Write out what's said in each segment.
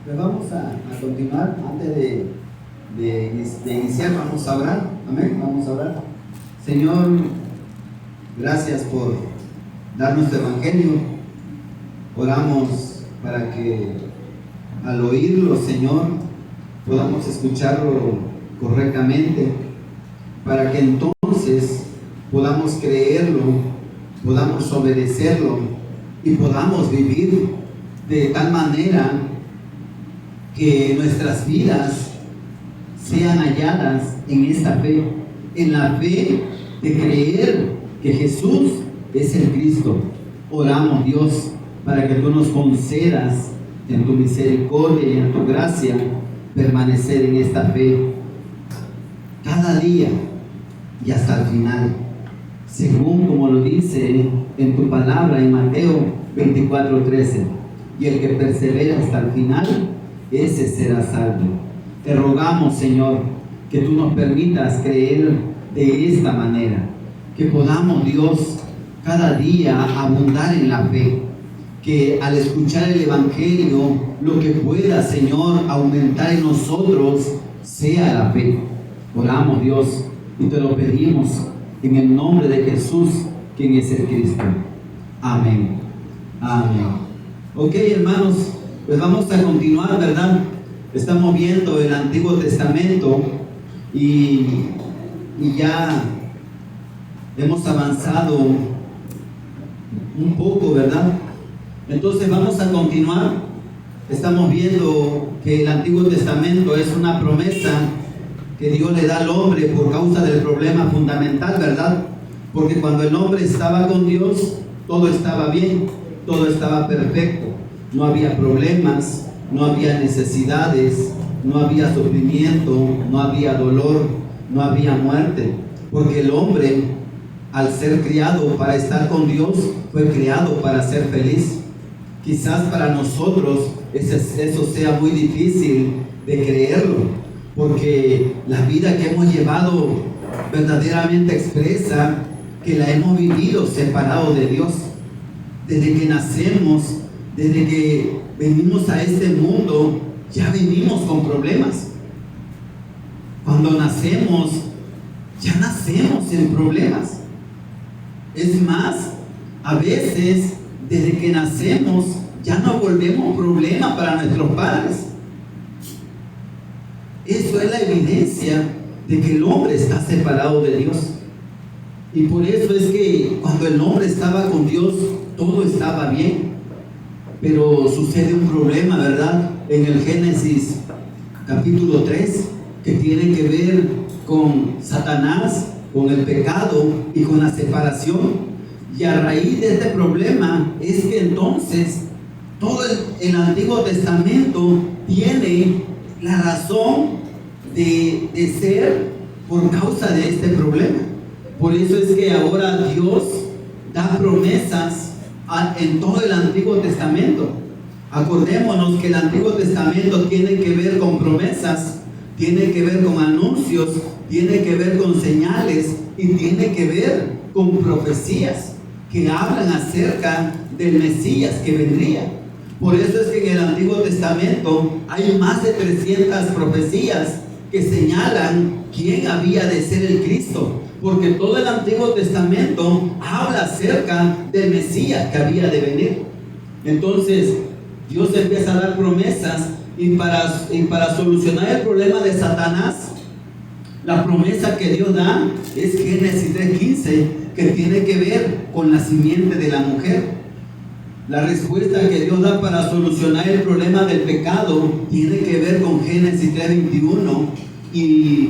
Pues vamos a continuar. Antes de iniciar, vamos a orar. Amén, vamos a orar. Señor, gracias por darnos tu evangelio. Oramos para que al oírlo, Señor, podamos escucharlo correctamente, para que entonces podamos creerlo, podamos obedecerlo y podamos vivir de tal manera que nuestras vidas sean halladas en esta fe, en la fe de creer que Jesús es el Cristo. Oramos, Dios, para que tú nos concedas en tu misericordia y en tu gracia permanecer en esta fe cada día y hasta el final, según como lo dice en tu palabra en Mateo 24:13. Y el que persevera hasta el final, ese será salvo. Te rogamos, Señor, que tú nos permitas creer de esta manera, que podamos, Dios, cada día abundar en la fe, que al escuchar el Evangelio, lo que pueda, Señor, aumentar en nosotros sea la fe. Oramos, Dios, y te lo pedimos en el nombre de Jesús, quien es el Cristo. Amén. Amén. Ok, hermanos, pues vamos a continuar, ¿verdad? Estamos viendo el Antiguo Testamento y ya hemos avanzado un poco, ¿verdad? Entonces vamos a continuar. Estamos viendo que el Antiguo Testamento es una promesa que Dios le da al hombre por causa del problema fundamental, ¿verdad? Porque cuando el hombre estaba con Dios, todo estaba bien, todo estaba perfecto. No había problemas, no había necesidades, no había sufrimiento, no había dolor, no había muerte. Porque el hombre, al ser criado para estar con Dios, fue criado para ser feliz. Quizás para nosotros eso sea muy difícil de creerlo, porque la vida que hemos llevado verdaderamente expresa que la hemos vivido separado de Dios. Desde que nacemos, desde que venimos a este mundo, ya venimos con problemas. Cuando nacemos, ya nacemos en problemas. Es más, a veces, desde que nacemos, ya nos volvemos problema para nuestros padres. Eso es la evidencia de que el hombre está separado de Dios. Y por eso es que cuando el hombre estaba con Dios, todo estaba bien. Pero sucede un problema, ¿verdad? En el Génesis capítulo 3, que tiene que ver con Satanás, con el pecado y con la separación. Y a raíz de este problema es que entonces todo el Antiguo Testamento tiene la razón de ser por causa de este problema. Por eso es que ahora Dios da promesas en todo el Antiguo Testamento. Acordémonos que el Antiguo Testamento tiene que ver con promesas, tiene que ver con anuncios, tiene que ver con señales y tiene que ver con profecías que hablan acerca del Mesías que vendría. Por eso es que en el Antiguo Testamento hay más de 300 profecías que señalan quién había de ser el Cristo, porque todo el Antiguo Testamento habla acerca del Mesías que había de venir. Entonces Dios empieza a dar promesas y para solucionar el problema de Satanás, la promesa que Dios da es Génesis 3:15, que tiene que ver con la simiente de la mujer. La respuesta que Dios da para solucionar el problema del pecado tiene que ver con Génesis 3:21 y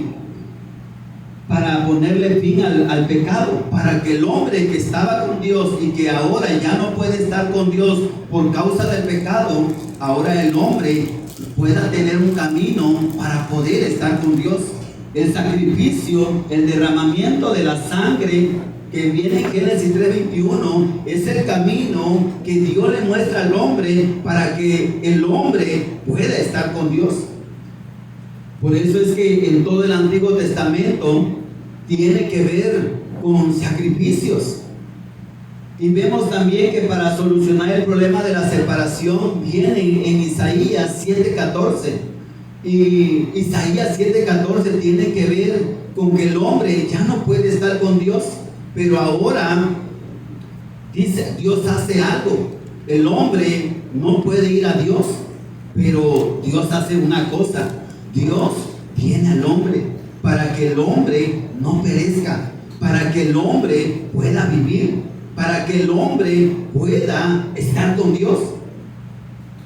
para ponerle fin al pecado, para que el hombre que estaba con Dios y que ahora ya no puede estar con Dios por causa del pecado, ahora el hombre pueda tener un camino para poder estar con Dios. El sacrificio, el derramamiento de la sangre que viene en Génesis 3:21 es el camino que Dios le muestra al hombre para que el hombre pueda estar con Dios. Por eso es que en todo el Antiguo Testamento tiene que ver con sacrificios. Y vemos también que para solucionar el problema de la separación viene en Isaías 7:14. Y Isaías 7:14 tiene que ver con que el hombre ya no puede estar con Dios, pero ahora dice, Dios hace algo. El hombre no puede ir a Dios, pero Dios hace una cosa. Dios viene al hombre para que el hombre no perezca, para que el hombre pueda vivir, para que el hombre pueda estar con Dios.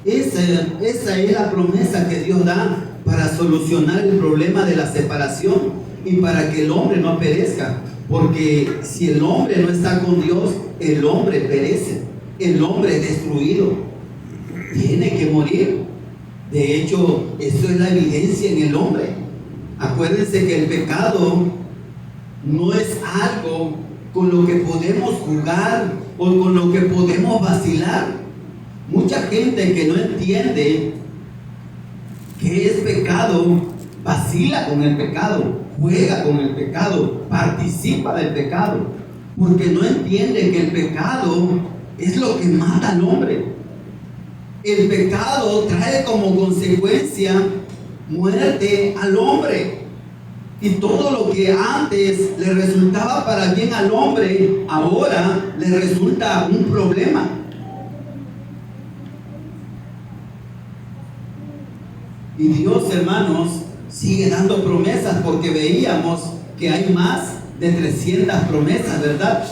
Esa es la promesa que Dios da para solucionar el problema de la separación y para que el hombre no perezca. Porque si el hombre no está con Dios, el hombre perece, el hombre es destruido, tiene que morir. De hecho, eso es la evidencia en el hombre. Acuérdense que el pecado no es algo con lo que podemos jugar o con lo que podemos vacilar. Mucha gente que no entiende qué es pecado, vacila con el pecado, juega con el pecado, participa del pecado, porque no entiende que el pecado es lo que mata al hombre. El pecado trae como consecuencia muerte al hombre. Y todo lo que antes le resultaba para bien al hombre, ahora le resulta un problema. Y Dios, hermanos, sigue dando promesas, porque veíamos que hay más de 300 promesas, ¿verdad?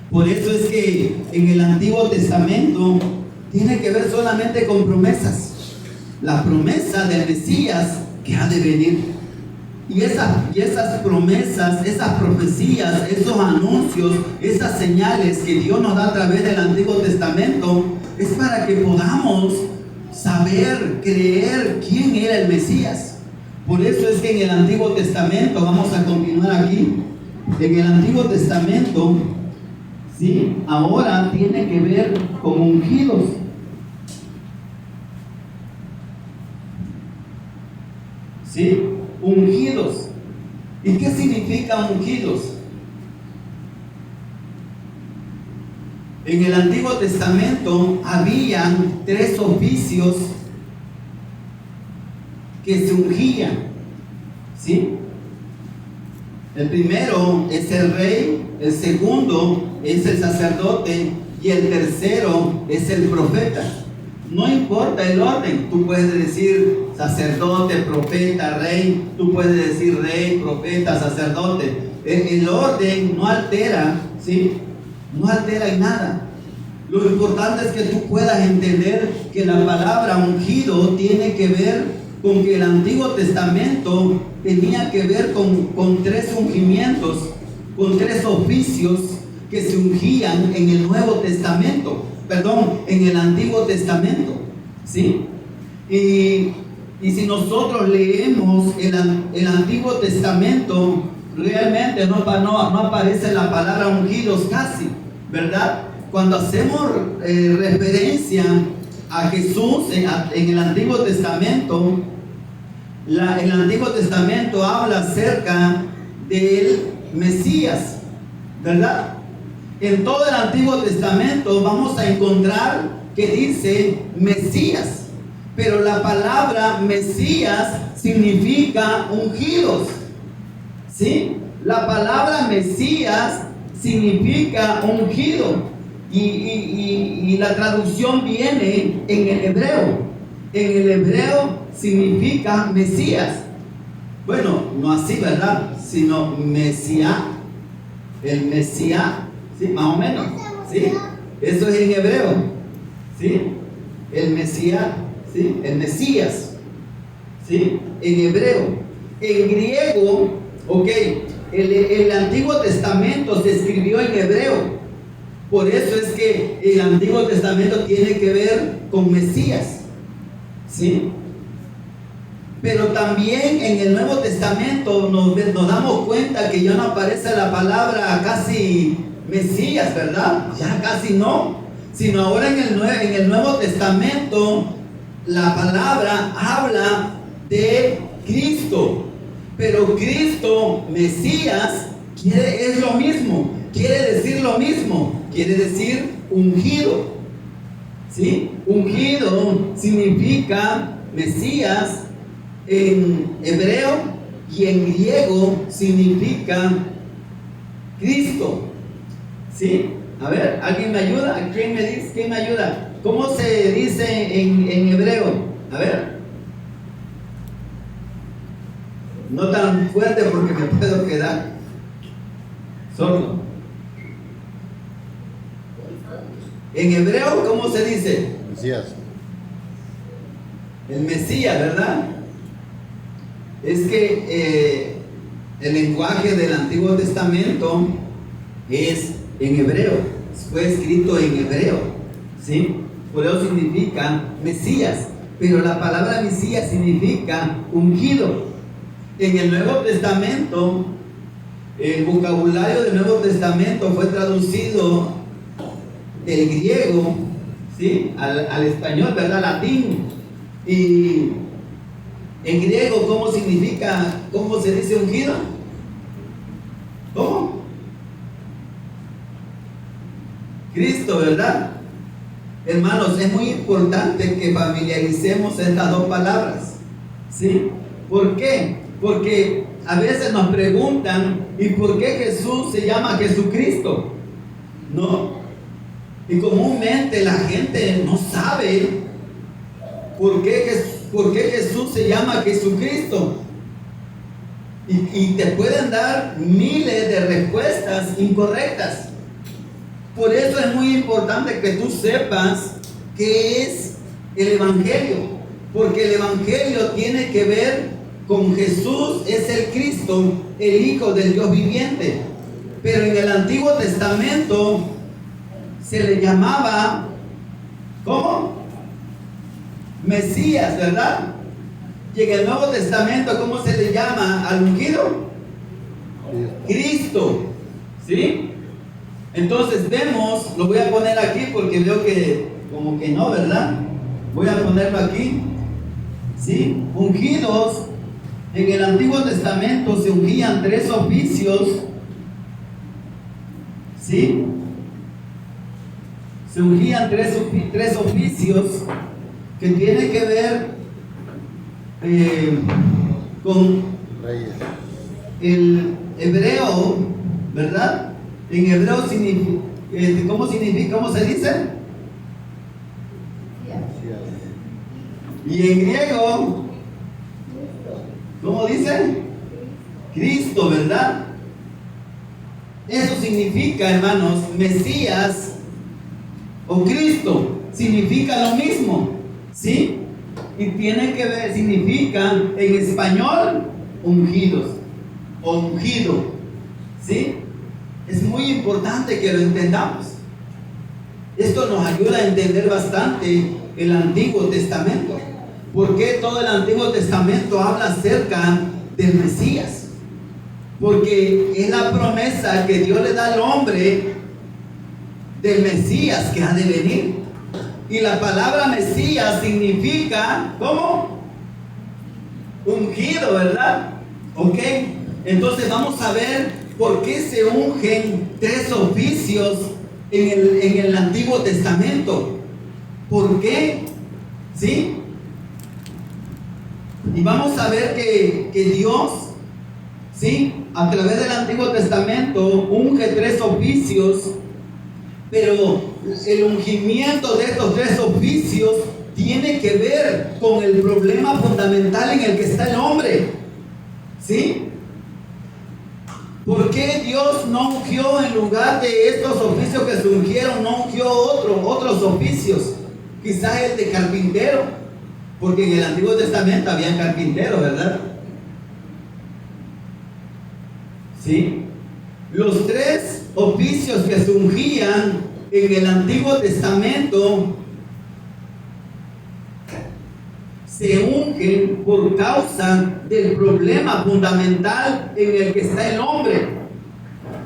Por eso es que en el Antiguo Testamento tiene que ver solamente con promesas. La promesa del Mesías que ha de venir. Y esas promesas, esas profecías, esos anuncios, esas señales que Dios nos da a través del Antiguo Testamento, es para que podamos saber, creer quién era el Mesías. Por eso es que en el Antiguo Testamento, vamos a continuar aquí, en el Antiguo Testamento, ¿sí? Ahora tiene que ver con ungidos. ¿Sí? Ungidos. ¿Y qué significa ungidos? En el Antiguo Testamento habían 3 oficios que se ungían. ¿Sí? El primero es el rey, el segundo es el sacerdote y el tercero es el profeta. No importa el orden, tú puedes decir sacerdote, profeta, rey, tú puedes decir rey, profeta, sacerdote. El orden no altera, ¿sí? No altera en nada. Lo importante es que tú puedas entender que la palabra ungido tiene que ver con que el Antiguo Testamento tenía que ver con 3 ungimientos, con 3 oficios que se ungían en el Nuevo Testamento. Perdón, en el Antiguo Testamento, ¿sí? Y si nosotros leemos el Antiguo Testamento, realmente no aparece la palabra ungidos casi, ¿verdad? Cuando hacemos referencia a Jesús en el Antiguo Testamento, el Antiguo Testamento habla acerca del Mesías, ¿verdad? En todo el Antiguo Testamento vamos a encontrar que dice Mesías, pero la palabra Mesías significa ungidos, ¿sí? La palabra Mesías significa ungido y la traducción viene en el hebreo. En el hebreo significa Mesías. Bueno, no así, ¿verdad? Sino Mesías, el Mesías. ¿Sí? Más o menos, ¿sí? Eso es en hebreo, ¿sí? El Mesías, ¿sí? El Mesías, ¿sí? En hebreo. En griego, ok, el Antiguo Testamento se escribió en hebreo. Por eso es que el Antiguo Testamento tiene que ver con Mesías, ¿sí? Pero también en el Nuevo Testamento nos damos cuenta que ya no aparece la palabra casi Mesías, ¿verdad? Ya casi no. Sino ahora en el Nuevo Testamento la palabra habla de Cristo. Pero Cristo, Mesías, es lo mismo. Quiere decir lo mismo. quiere decir ungido. ¿Sí? Ungido significa Mesías en hebreo y en griego significa Cristo. ¿Sí? A ver, ¿alguien me ayuda? ¿Quién me dice? ¿Quién me ayuda? ¿Cómo se dice en hebreo? A ver. No tan fuerte porque me puedo quedar sordo. En hebreo, ¿cómo se dice? Mesías. El Mesías, ¿verdad? Es que el lenguaje del Antiguo Testamento es en hebreo, fue escrito en hebreo, ¿sí? Por eso significa Mesías, pero la palabra Mesías significa ungido. En el Nuevo Testamento, el vocabulario del Nuevo Testamento fue traducido del griego, ¿sí? al español, ¿verdad? Latín. Y en griego, ¿cómo significa, cómo se dice ungido? ¿Cómo? Cristo, ¿verdad? Hermanos, es muy importante que familiaricemos estas dos palabras, ¿sí? ¿Por qué? Porque a veces nos preguntan, ¿y por qué Jesús se llama Jesucristo? ¿No? Y comúnmente la gente no sabe por qué Jesús se llama Jesucristo. Y te pueden dar miles de respuestas incorrectas. Por eso es muy importante que tú sepas qué es el Evangelio. Porque el Evangelio tiene que ver con Jesús, es el Cristo, el Hijo del Dios viviente. Pero en el Antiguo Testamento se le llamaba, ¿cómo? Mesías, ¿verdad? Y en el Nuevo Testamento, ¿cómo se le llama al ungido? Cristo, ¿sí? Entonces vemos, lo voy a poner aquí porque veo que como que no, ¿verdad? Voy a ponerlo aquí, ¿sí? Ungidos, en el Antiguo Testamento se ungían 3 oficios, ¿sí? Se ungían tres oficios que tienen que ver con el hebreo, ¿verdad? En hebreo significa, ¿cómo se dice? Y en griego, ¿cómo dice? Cristo, ¿verdad? Eso significa, hermanos, Mesías o Cristo, significa lo mismo, ¿sí? Y tiene que ver, significa en español, ungidos o ungido, ¿sí? Es muy importante que lo entendamos. Esto nos ayuda a entender bastante el Antiguo Testamento. ¿Por qué todo el Antiguo Testamento habla acerca del Mesías? Porque es la promesa que Dios le da al hombre del Mesías que ha de venir. Y la palabra Mesías significa, ¿cómo? Ungido, ¿verdad? Ok, entonces vamos a ver por qué se ungen 3 oficios en el Antiguo Testamento. ¿Por qué? ¿Sí? Y vamos a ver que Dios, ¿sí? A través del Antiguo Testamento unge 3 oficios. Pero el ungimiento de estos 3 oficios tiene que ver con el problema fundamental en el que está el hombre, ¿sí? ¿Por qué Dios no ungió en lugar de estos oficios que se ungieron, no ungió otros oficios? Quizás el de carpintero, porque en el Antiguo Testamento había carpinteros, ¿verdad? ¿Sí? Los 3 oficios que se ungían en el Antiguo Testamento se ungen por causa del problema fundamental en el que está el hombre.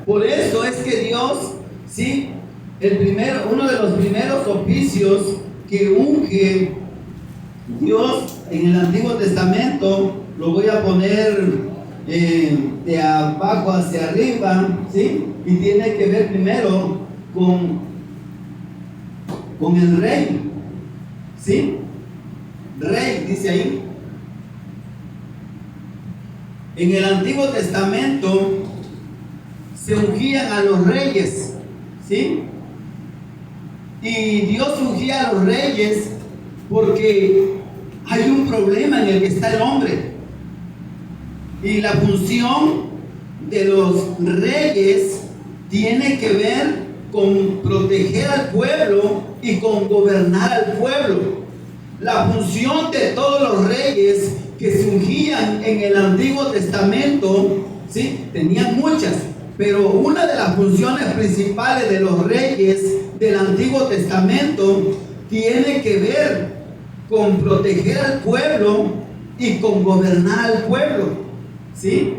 Por eso es que Dios, ¿sí? Uno de los primeros oficios que unge Dios en el Antiguo Testamento, lo voy a poner de abajo hacia arriba, ¿sí? Y tiene que ver primero con, con el rey. ¿Sí? Rey, dice ahí. En el Antiguo Testamento se ungían a los reyes. ¿Sí? Y Dios ungía a los reyes porque hay un problema en el que está el hombre. Y la función de los reyes tiene que ver con proteger al pueblo y con gobernar al pueblo. La función de todos los reyes que se ungían en el Antiguo Testamento, ¿sí?, tenían muchas, pero una de las funciones principales de los reyes del Antiguo Testamento tiene que ver con proteger al pueblo y con gobernar al pueblo. ¿Sí?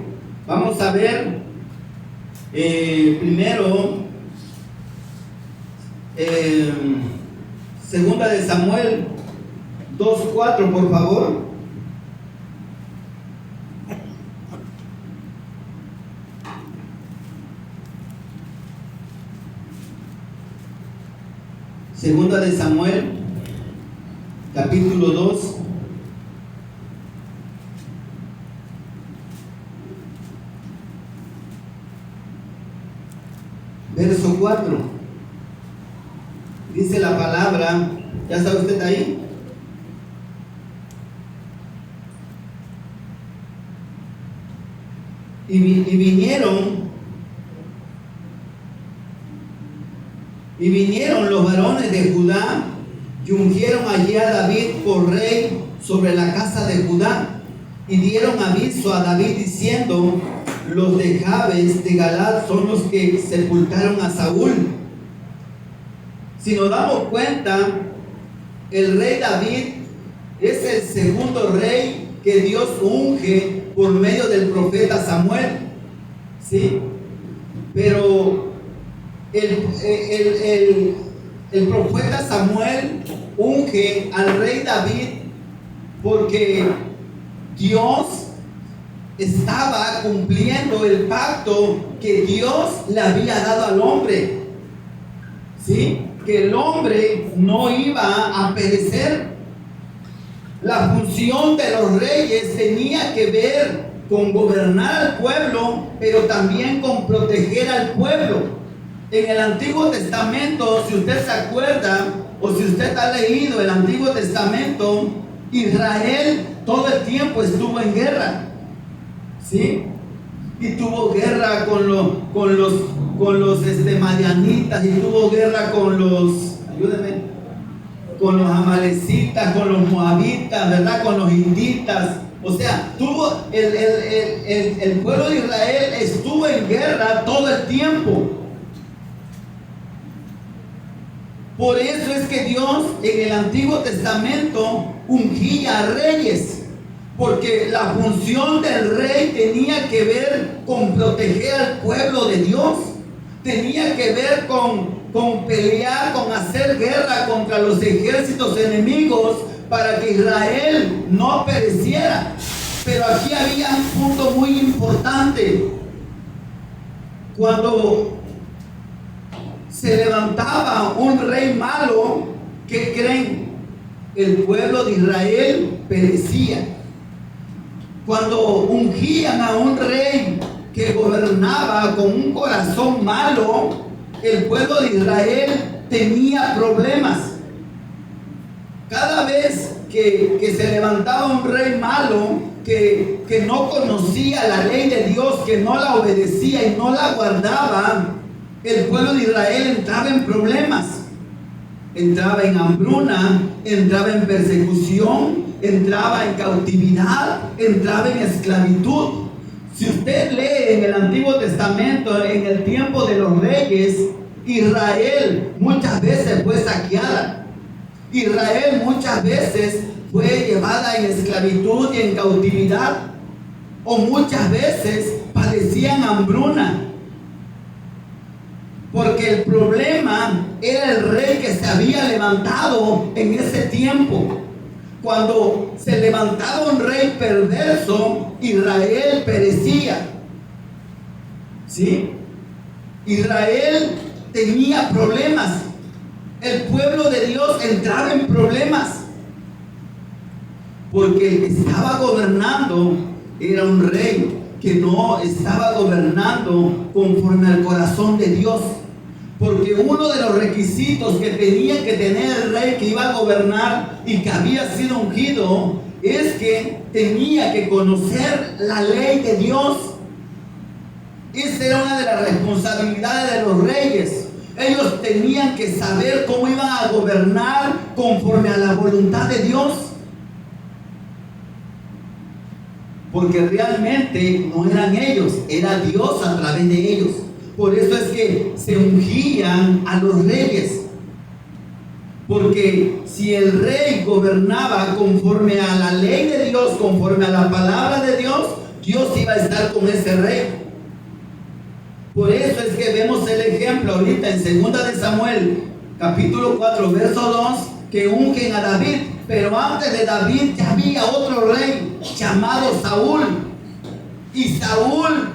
Vamos a ver primero Segunda de Samuel 2:4, por favor. Segunda de Samuel, capítulo 2. Verso 4. Dice la palabra, ¿ya sabe usted ahí? Y vinieron los varones de Judá y ungieron allí a David por rey sobre la casa de Judá, y dieron aviso a David diciendo: los de Jabes de Galad son los que sepultaron a Saúl. Si nos damos cuenta, el rey David es el segundo rey que Dios unge por medio del profeta Samuel. ¿Sí? Pero el profeta Samuel unge al rey David porque Dios estaba cumpliendo el pacto que Dios le había dado al hombre. ¿Sí? Que el hombre no iba a perecer. La función de los reyes tenía que ver con gobernar al pueblo, pero también con proteger al pueblo. En el Antiguo Testamento, si usted se acuerda, o si usted ha leído el Antiguo Testamento, Israel todo el tiempo estuvo en guerra. ¿Sí? Y tuvo guerra con los madianitas, y tuvo guerra con los, ayúdenme, con los amalecitas, con los moabitas, ¿verdad? Con los hinditas. O sea, el pueblo de Israel estuvo en guerra todo el tiempo. Por eso es que Dios en el Antiguo Testamento ungía a reyes, porque la función del rey tenía que ver con proteger al pueblo de Dios, tenía que ver con pelear, con hacer guerra contra los ejércitos enemigos para que Israel no pereciera. Pero aquí había un punto muy importante. Cuando se levantaba un rey malo, ¿qué creen? El pueblo de Israel perecía. Cuando ungían a un rey que gobernaba con un corazón malo, el pueblo de Israel tenía problemas. Cada vez que se levantaba un rey malo, que no conocía la ley de Dios, que no la obedecía y no la guardaba, el pueblo de Israel entraba en problemas, entraba en hambruna, entraba en persecución, entraba en cautividad, entraba en esclavitud. Si usted lee en el Antiguo Testamento, en el tiempo de los reyes, Israel muchas veces fue saqueada. Israel muchas veces fue llevada en esclavitud y en cautividad, o muchas veces padecían hambruna. Porque el problema era el rey que se había levantado en ese tiempo. Cuando se levantaba un rey perverso, Israel perecía. ¿Sí? Israel tenía problemas. El pueblo de Dios entraba en problemas, porque el que estaba gobernando era un rey que no estaba gobernando conforme al corazón de Dios. Porque uno de los requisitos que tenía que tener el rey que iba a gobernar y que había sido ungido es que tenía que conocer la ley de Dios. Esa era una de las responsabilidades de los reyes. Ellos tenían que saber cómo iban a gobernar conforme a la voluntad de Dios. Porque realmente no eran ellos, era Dios a través de ellos. Por eso es que se ungían a los reyes. Porque si el rey gobernaba conforme a la ley de Dios, conforme a la palabra de Dios, Dios iba a estar con ese rey. Por eso es que vemos el ejemplo ahorita en 2 de Samuel, capítulo 4, verso 2, que ungen a David. Pero antes de David ya había otro rey llamado Saúl. Y Saúl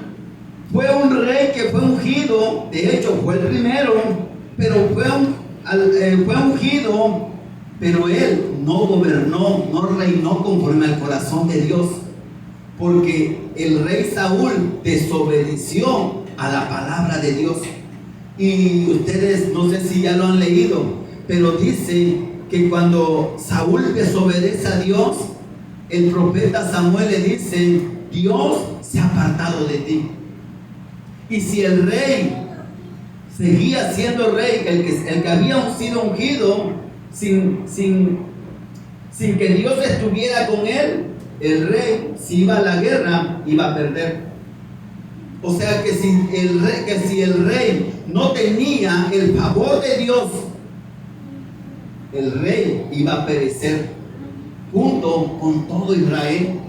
fue un rey que fue ungido, de hecho fue el primero, pero fue ungido, pero él no gobernó, no reinó conforme al corazón de Dios, porque el rey Saúl desobedeció a la palabra de Dios. Y ustedes no sé si ya lo han leído, pero dice que cuando Saúl desobedece a Dios, el profeta Samuel le dice: Dios se ha apartado de ti. Y si el rey seguía siendo rey, el que había sido ungido, sin que Dios estuviera con él, el rey, si iba a la guerra, iba a perder. O sea que si el rey no tenía el favor de Dios, el rey iba a perecer junto con todo Israel.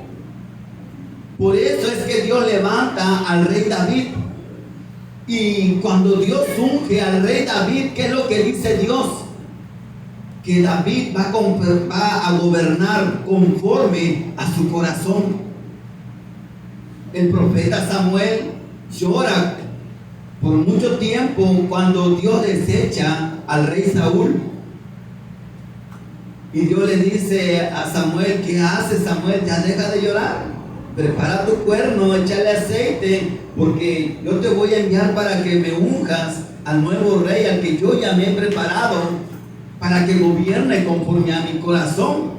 Por eso es que Dios levanta al rey David. Y cuando Dios unge al rey David, ¿qué es lo que dice Dios? Que David va a gobernar conforme a su corazón. El profeta Samuel llora por mucho tiempo cuando Dios desecha al rey Saúl. Y Dios le dice a Samuel: ¿qué haces, Samuel? Ya deja de llorar. Prepara tu cuerno, échale aceite, porque yo te voy a enviar para que me unjas al nuevo rey, al que yo ya me he preparado, para que gobierne conforme a mi corazón.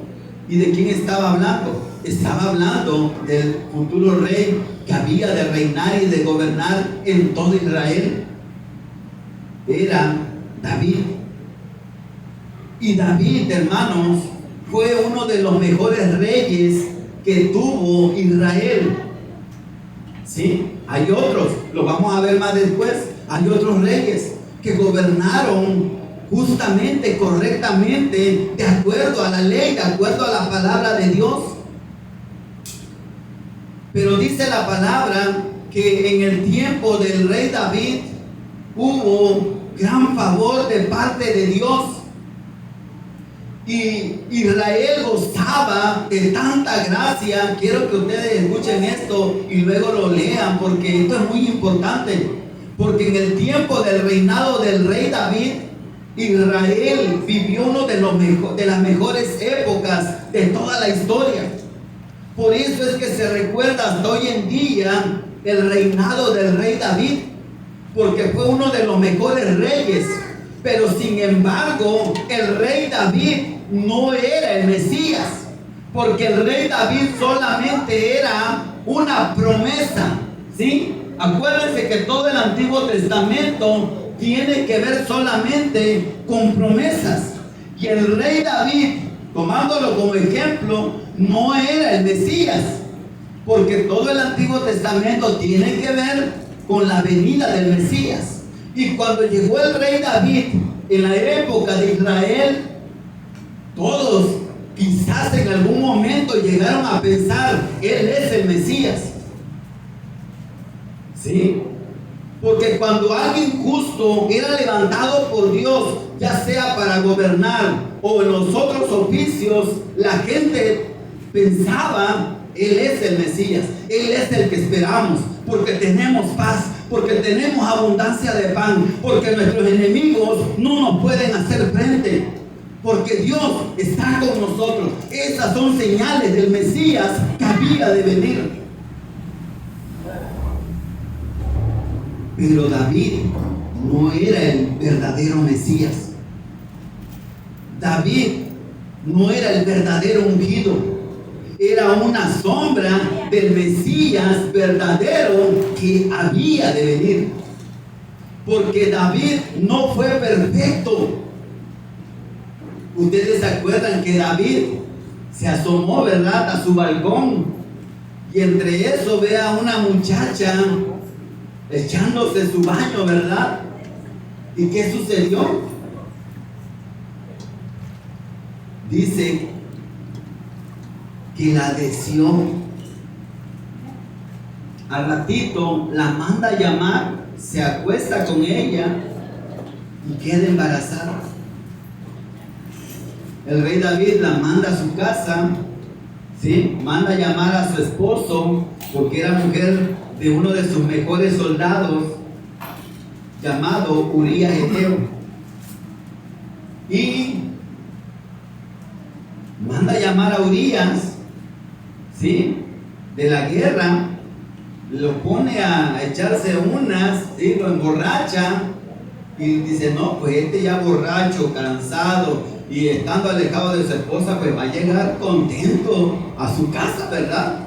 ¿Y de quién estaba hablando? Estaba hablando del futuro rey que había de reinar y de gobernar en todo Israel. Era David. Y David, hermanos, fue uno de los mejores reyes que tuvo Israel. Sí, hay otros, lo vamos a ver más después. Hay otros reyes que gobernaron justamente, correctamente, de acuerdo a la ley, de acuerdo a la palabra de Dios. Pero dice la palabra que en el tiempo del rey David hubo gran favor de parte de Dios. Y Israel gozaba de tanta gracia. Quiero que ustedes escuchen esto y luego lo lean, porque esto es muy importante. Porque en el tiempo del reinado del rey David, Israel vivió uno de las mejores épocas de toda la historia. Por eso es que se recuerda hasta hoy en día el reinado del rey David, porque fue uno de los mejores reyes. Pero sin embargo, el rey David no era el Mesías, porque el rey David solamente era una promesa, ¿sí? Acuérdense que todo el Antiguo Testamento tiene que ver solamente con promesas. Y el rey David, tomándolo como ejemplo, no era el Mesías, porque todo el Antiguo Testamento tiene que ver con la venida del Mesías. Y cuando llegó el rey David en la época de Israel, todos quizás en algún momento llegaron a pensar: él es el Mesías. ¿Sí? Porque cuando alguien justo era levantado por Dios, ya sea para gobernar o en los otros oficios, la gente pensaba: él es el Mesías, él es el que esperamos, porque tenemos paz, porque tenemos abundancia de pan, porque nuestros enemigos no nos pueden hacer frente, porque Dios está con nosotros. Esas son señales del Mesías que había de venir. Pero David no era el verdadero Mesías. David no era el verdadero ungido. Era una sombra del Mesías verdadero que había de venir. Porque David no fue perfecto. Ustedes se acuerdan que David se asomó, ¿verdad?, a su balcón, y entre eso ve a una muchacha echándose su baño, ¿verdad? ¿Y qué sucedió? Dice que la deseó. Al ratito la manda a llamar, se acuesta con ella y queda embarazada. El rey David la manda a su casa, ¿sí? Manda a llamar a su esposo, porque era mujer de uno de sus mejores soldados, llamado Urías Eteo. Y manda a llamar a Urías, ¿sí?, de la guerra, lo pone a echarse unas, ¿sí?, lo emborracha, y dice, no, pues este ya borracho, cansado, y estando alejado de su esposa, pues va a llegar contento a su casa, ¿verdad?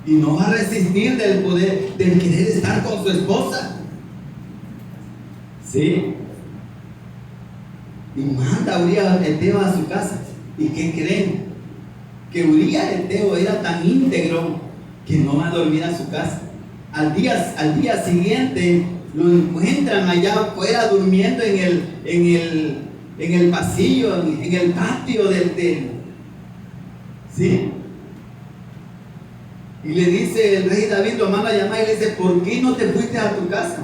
Y no va a resistir del poder, del querer estar con su esposa. ¿Sí? Y manda a Urías Eteo a su casa. ¿Y qué creen? Que Urías Eteo era tan íntegro que no va a dormir a su casa. Al día siguiente lo encuentran allá afuera durmiendo en el pasillo, en el patio del ¿sí? Y le dice el rey David, lo manda a llamar y le dice, ¿por qué no te fuiste a tu casa?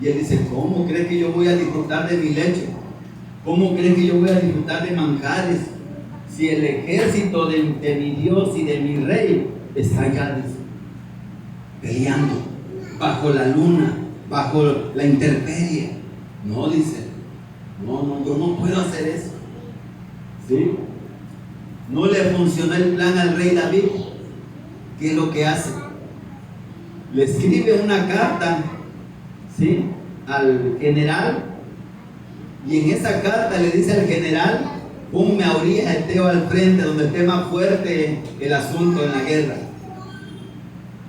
Y él dice, ¿cómo crees que yo voy a disfrutar de mi leche? ¿Cómo crees que yo voy a disfrutar de manjares? Si el ejército de mi Dios y de mi rey está allá peleando, bajo la luna, bajo la intemperie. No, dice, no, yo no puedo hacer eso. ¿Sí? No le funcionó el plan al rey David. ¿Qué es lo que hace? Le escribe una carta, ¿sí?, al general, y en esa carta le dice al general, ponme a Urías Eteo al frente, donde esté más fuerte el asunto en la guerra,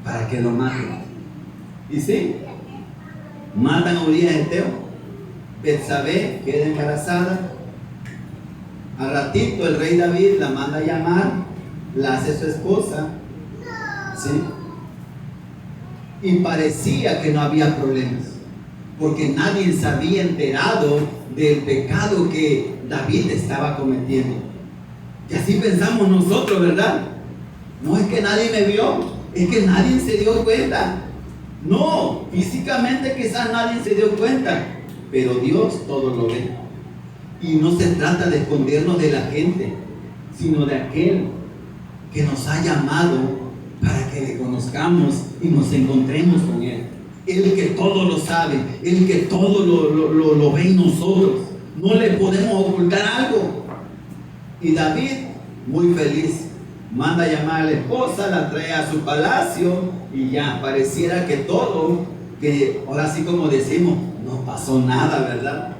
para que lo maten. Y sí, matan a Urías Eteo. Betsabé queda embarazada. Al ratito el rey David la manda a llamar, la hace su esposa, ¿sí? Y parecía que no había problemas, porque nadie se había enterado del pecado que David estaba cometiendo. Y así pensamos nosotros, ¿verdad? No es que nadie me vio, es que nadie se dio cuenta. No, físicamente quizás nadie se dio cuenta, pero Dios todo lo ve. Y no se trata de escondernos de la gente, sino de aquel que nos ha llamado para que le conozcamos y nos encontremos con Él. El que todo lo sabe, el que todo lo ve en nosotros. No le podemos ocultar algo. Y David, muy feliz, manda a llamar a la esposa, la trae a su palacio y ya pareciera que todo, que ahora sí como decimos, no pasó nada, ¿verdad?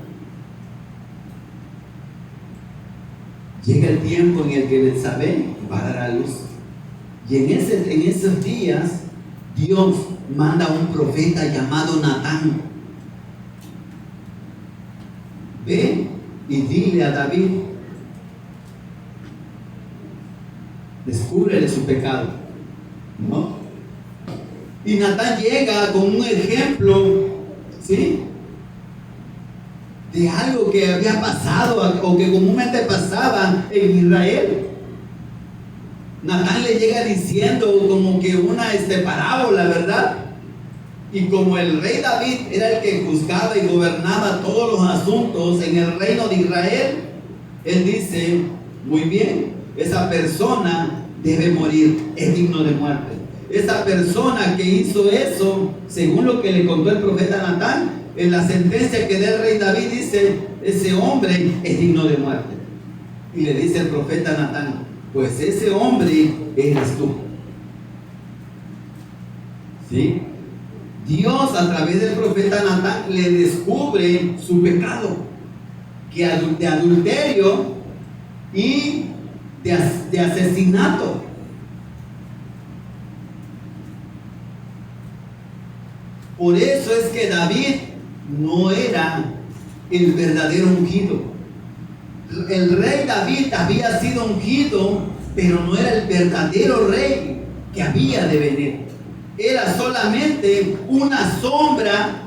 Llega el tiempo en el que Betsabé va a dar a luz. Y en esos días, Dios manda a un profeta llamado Natán. Ve y dile a David, descúbrele su pecado, ¿no? Y Natán llega con un ejemplo, ¿sí?, de algo que había pasado o que comúnmente pasaba en Israel. Natán le llega diciendo como que una parábola, ¿verdad? Y como el rey David era el que juzgaba y gobernaba todos los asuntos en el reino de Israel, él dice, muy bien, esa persona debe morir, es digno de muerte. esa persona que hizo eso, según lo que le contó el profeta Natán, en la sentencia que da el rey David dice, ese hombre es digno de muerte. Y le dice el profeta Natán, pues ese hombre eres tú. ¿Sí? Dios a través del profeta Natán le descubre su pecado, que de adulterio y de asesinato. Por eso es que David no era el verdadero ungido. El rey David había sido ungido, pero no era el verdadero rey que había de venir. Era solamente una sombra,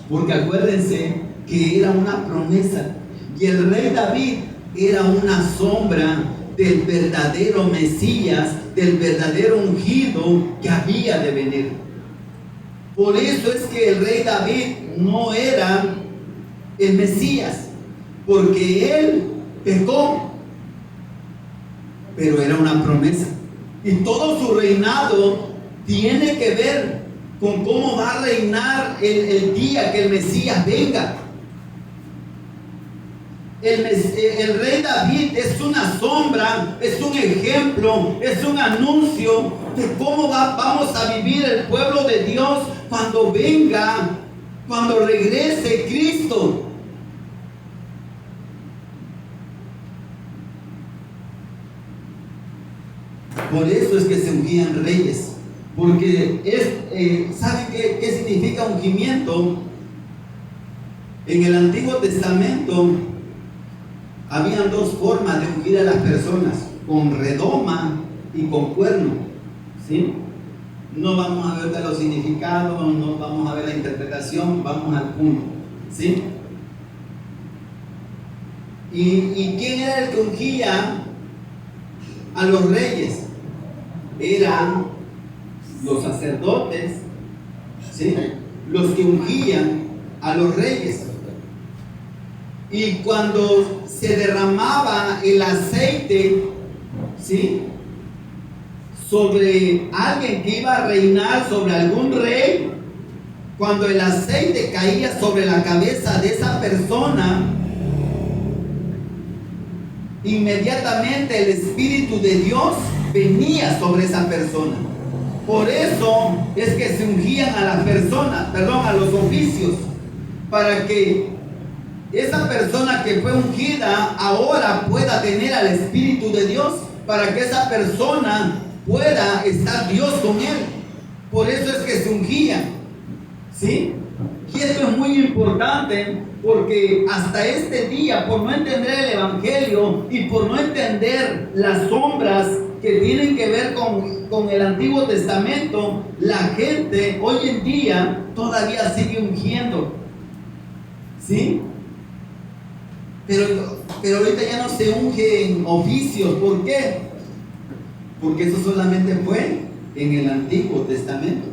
porque acuérdense que era una promesa. Y el rey David era una sombra del verdadero Mesías, del verdadero ungido que había de venir. Por eso es que el rey David no era el Mesías, porque él pecó, pero era una promesa. Y todo su reinado tiene que ver con cómo va a reinar el día que el Mesías venga. El rey David es una sombra, es un ejemplo, es un anuncio de cómo vamos a vivir el pueblo de Dios cuando venga, cuando regrese Cristo. Por eso es que se ungían reyes, porque ¿saben qué significa ungimiento? En el Antiguo Testamento habían dos formas de ungir a las personas, con redoma y con cuerno, ¿sí? No vamos a ver de los significados, no vamos a ver la interpretación, vamos al punto, ¿sí? ¿Y quién era el que ungía a los reyes? Eran los sacerdotes, ¿sí? Los que ungían a los reyes. Y cuando se derramaba el aceite, ¿sí?, sobre alguien que iba a reinar, sobre algún rey, cuando el aceite caía sobre la cabeza de esa persona, inmediatamente el Espíritu de Dios venía sobre esa persona. Por eso es que se ungían a las personas, a los oficios, para que esa persona que fue ungida ahora pueda tener al Espíritu de Dios, para que esa persona pueda estar Dios con él. Por eso es que se ungían, ¿sí? Y esto es muy importante, porque hasta este día, por no entender el Evangelio y por no entender las sombras que tienen que ver con el Antiguo Testamento, la gente hoy en día todavía sigue ungiendo, ¿sí? Pero ahorita ya no se unge en oficios. ¿Por qué? Porque eso solamente fue en el Antiguo Testamento.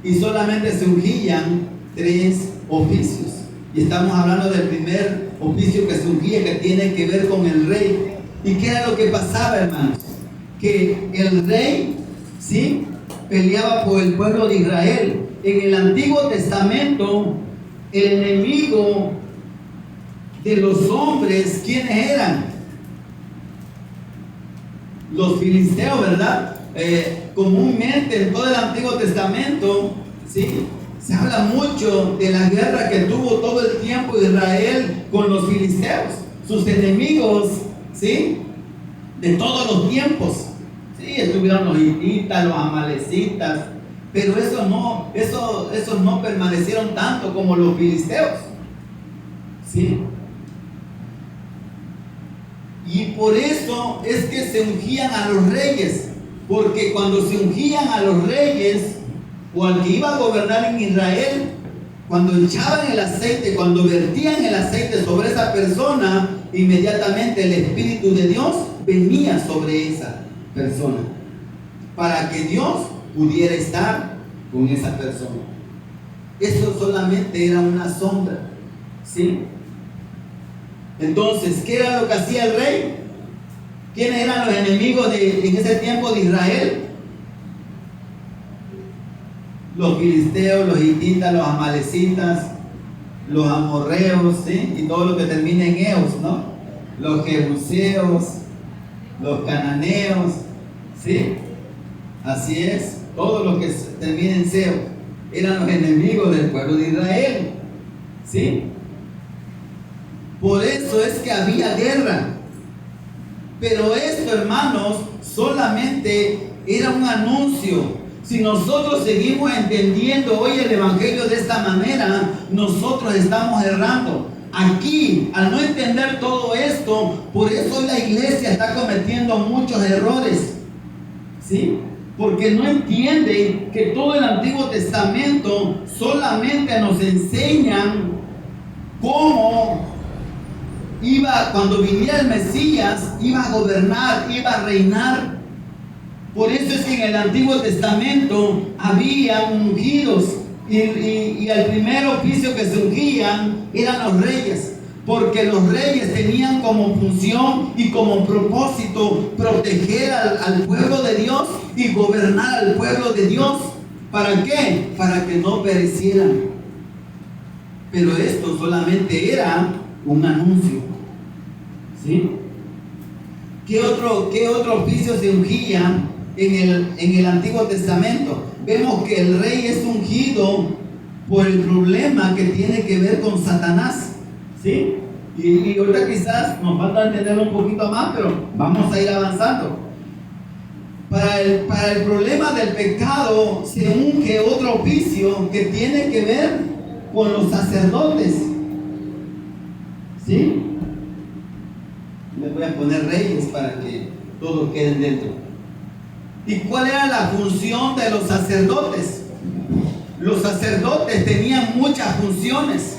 Y solamente se ungían 3 oficios. Y estamos hablando del primer oficio que se ungía, que tiene que ver con el rey. ¿Y qué era lo que pasaba, hermanos? Que el rey, ¿sí?, peleaba por el pueblo de Israel. En el Antiguo Testamento, el enemigo de los hombres, ¿quiénes eran? Los filisteos, ¿verdad? Comúnmente en todo el Antiguo Testamento, ¿sí?, se habla mucho de la guerra que tuvo todo el tiempo Israel con los filisteos, sus enemigos, ¿sí?, de todos los tiempos. Sí, estuvieron los hititas, los amalecitas, pero esos no permanecieron tanto como los filisteos, ¿sí? Y por eso es que se ungían a los reyes, porque cuando se ungían a los reyes o al que iba a gobernar en Israel, cuando echaban el aceite, cuando vertían el aceite sobre esa persona, inmediatamente el Espíritu de Dios venía sobre esa persona, para que Dios pudiera estar con esa persona. Eso solamente era una sombra, ¿sí? Entonces, ¿qué era lo que hacía el rey? ¿Quiénes eran los enemigos en ese tiempo de Israel? los filisteos, los hititas, los amalecitas, los amorreos, ¿sí? Y todo lo que termina en eos, ¿no? Los jebuseos, los cananeos, ¿sí? Así es, todo lo que termina en seo eran los enemigos del pueblo de Israel, ¿sí? Por eso es que había guerra. Pero esto, hermanos, solamente era un anuncio. Si nosotros seguimos entendiendo hoy el Evangelio de esta manera, nosotros estamos errando. Aquí, al no entender todo esto, por eso la iglesia está cometiendo muchos errores, ¿sí? Porque no entiende que todo el Antiguo Testamento solamente nos enseñan cómo cuando viniera el Mesías, iba a gobernar, iba a reinar. Por eso es que en el Antiguo Testamento había ungidos y el primer oficio que se ungían eran los reyes, porque los reyes tenían como función y como propósito proteger al pueblo de Dios y gobernar al pueblo de Dios. ¿Para qué? Para que no perecieran. Pero esto solamente era un anuncio, ¿sí? ¿Qué otro oficio se ungía en el Antiguo Testamento? Vemos que el rey es ungido por el problema que tiene que ver con Satanás, ¿sí? Y ahorita quizás nos falta entender un poquito más, pero vamos a ir avanzando. Para el problema del pecado se unge otro oficio que tiene que ver con los sacerdotes, ¿sí? Les voy a poner reyes para que todos queden dentro. ¿Y cuál era la función de los sacerdotes? Los sacerdotes tenían muchas funciones,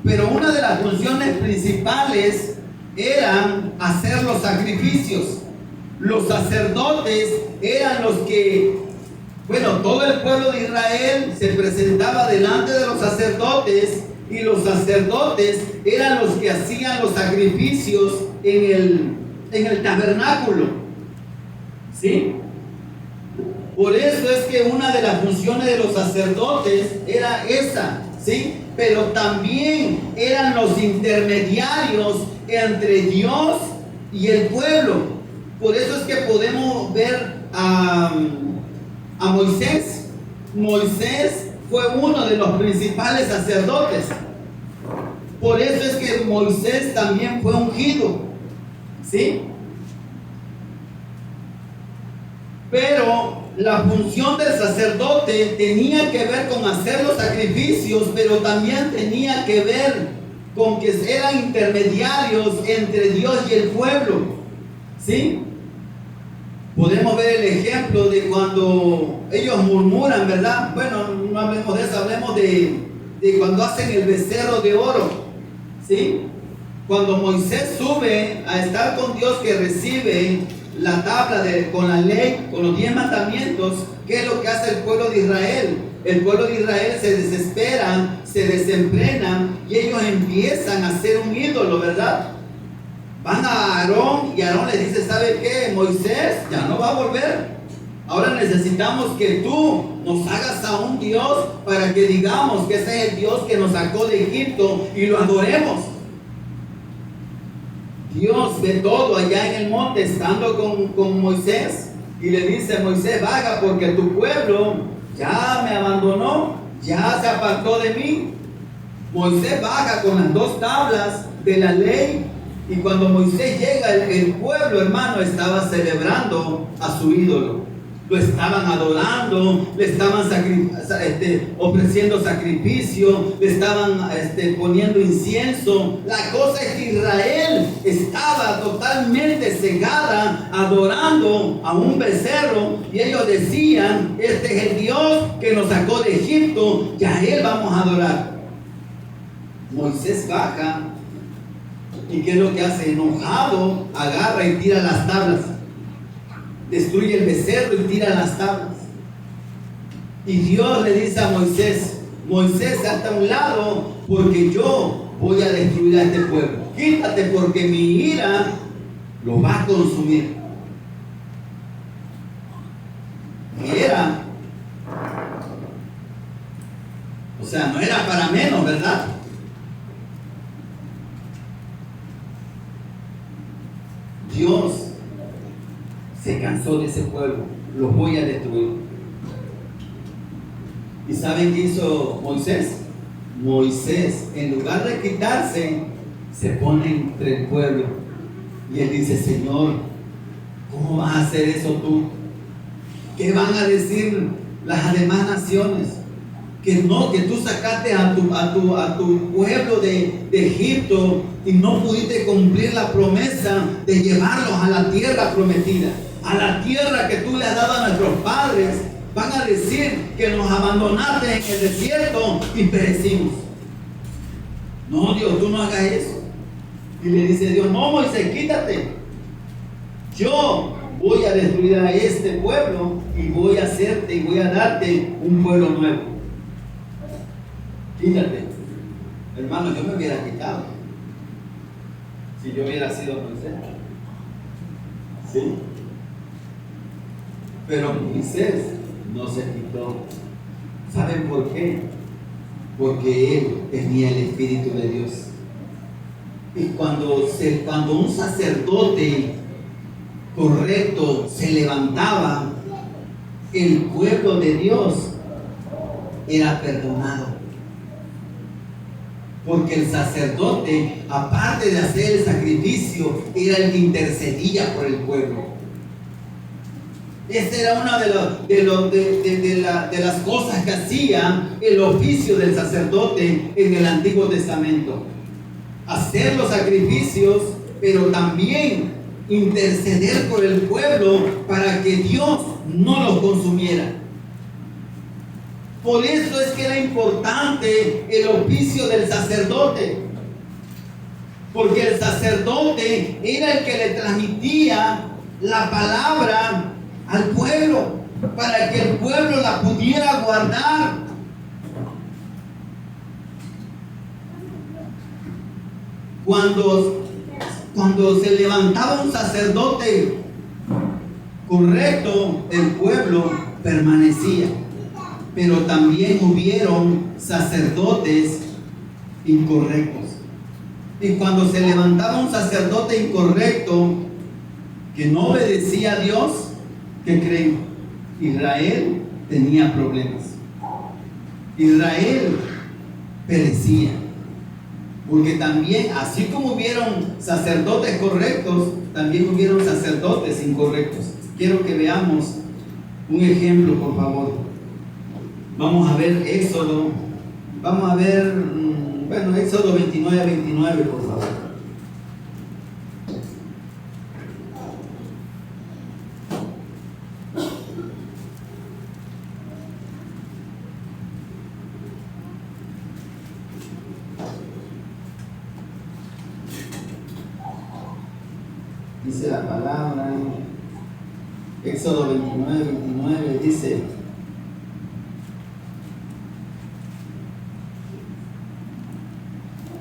pero una de las funciones principales eran hacer los sacrificios. Los sacerdotes eran los que, todo el pueblo de Israel se presentaba delante de los sacerdotes, y los sacerdotes eran los que hacían los sacrificios en el tabernáculo, ¿sí? Por eso es que una de las funciones de los sacerdotes era esa, ¿sí? Pero también eran los intermediarios entre Dios y el pueblo. Por eso es que podemos ver a Moisés. Moisés fue uno de los principales sacerdotes. Por eso es que Moisés también fue ungido, ¿sí? Pero la función del sacerdote tenía que ver con hacer los sacrificios, pero también tenía que ver con que eran intermediarios entre Dios y el pueblo, ¿sí? Podemos ver el ejemplo de cuando ellos murmuran, ¿verdad? Bueno, no hablemos de eso, hablemos de cuando hacen el becerro de oro, ¿sí? Cuando Moisés sube a estar con Dios, que recibe la tabla con la ley, con los 10 mandamientos, ¿qué es lo que hace el pueblo de Israel? El pueblo de Israel se desespera, se desenfrenan y ellos empiezan a hacer un ídolo, ¿verdad? Van a Aarón y Aarón les dice, ¿sabe qué? Moisés ya no va a volver. Ahora necesitamos que tú nos hagas a un Dios para que digamos que ese es el Dios que nos sacó de Egipto y lo adoremos. Dios ve todo allá en el monte estando con Moisés y le dice, Moisés, vaga porque tu pueblo ya me abandonó, ya se apartó de mí. Moisés baja con las 2 tablas de la ley. Y cuando Moisés llega, el pueblo, hermano, estaba celebrando a su ídolo. Lo estaban adorando, le estaban ofreciendo sacrificio, le estaban poniendo incienso. La cosa es que Israel estaba totalmente cegada adorando a un becerro. Y ellos decían, este es el Dios que nos sacó de Egipto, y a él vamos a adorar. Moisés baja. ¿Y qué es lo que hace? Enojado, agarra y tira las tablas. Destruye el becerro y tira las tablas. Y Dios le dice a Moisés, Moisés, hazte a un lado porque yo voy a destruir a este pueblo. Quítate porque mi ira lo va a consumir. Y era sea, no era para menos, ¿verdad? Dios se cansó de ese pueblo, los voy a destruir. ¿Y saben qué hizo Moisés? Moisés, en lugar de quitarse, se pone entre el pueblo. Y él dice, Señor, ¿cómo vas a hacer eso tú? ¿Qué van a decir las demás naciones? Que no, que tú sacaste a tu pueblo de Egipto y no pudiste cumplir la promesa de llevarlos a la tierra prometida, a la tierra que tú le has dado a nuestros padres. Van a decir que nos abandonaste en el desierto y perecimos. No, Dios, tú no hagas eso. Y le dice Dios, no, Moisés, quítate. Yo voy a destruir a este pueblo y voy a hacerte y voy a darte un pueblo nuevo. Quítate. Hermano, yo me hubiera quitado si yo hubiera sido Moisés. ¿Sí? Pero Moisés no se quitó. ¿Saben por qué? Porque él tenía el Espíritu de Dios. Y cuando un sacerdote correcto se levantaba, el pueblo de Dios era perdonado. Porque el sacerdote, aparte de hacer el sacrificio, era el que intercedía por el pueblo. Esta era una de las cosas que hacía el oficio del sacerdote en el Antiguo Testamento. Hacer los sacrificios, pero también interceder por el pueblo para que Dios no los consumiera. Por eso es que era importante el oficio del sacerdote, porque el sacerdote era el que le transmitía la palabra al pueblo, para que el pueblo la pudiera guardar. Cuando se levantaba un sacerdote correcto, el pueblo permanecía. Pero también hubieron sacerdotes incorrectos. Y cuando se levantaba un sacerdote incorrecto que no obedecía a Dios, ¿qué creen? Israel tenía problemas. Israel perecía. Porque también, así como hubieron sacerdotes correctos, también hubieron sacerdotes incorrectos. Quiero que veamos un ejemplo, por favor. Vamos a ver Éxodo. Vamos a ver, Éxodo 29, por favor. Dice la palabra, Éxodo 29, dice: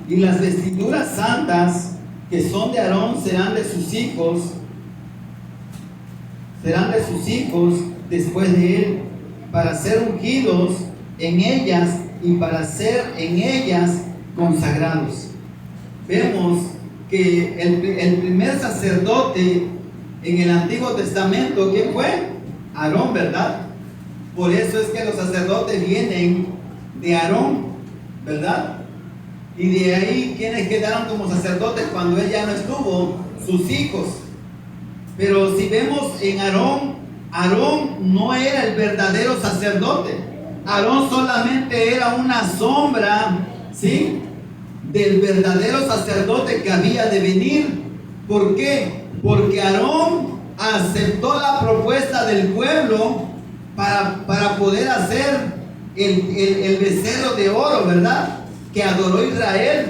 y las vestiduras santas que son de Aarón serán de sus hijos después de él, para ser ungidos en ellas y para ser en ellas consagrados. Vemos que el primer sacerdote en el Antiguo Testamento, ¿quién fue? Aarón, ¿verdad? Por eso es que los sacerdotes vienen de Aarón, ¿verdad? Y de ahí, ¿quiénes quedaron como sacerdotes cuando él ya no estuvo? Sus hijos. Pero si vemos en Aarón no era el verdadero sacerdote. Aarón solamente era una sombra, ¿sí?, del verdadero sacerdote que había de venir. ¿Por qué? Porque Aarón aceptó la propuesta del pueblo para poder hacer el becerro de oro, ¿verdad?, que adoró Israel.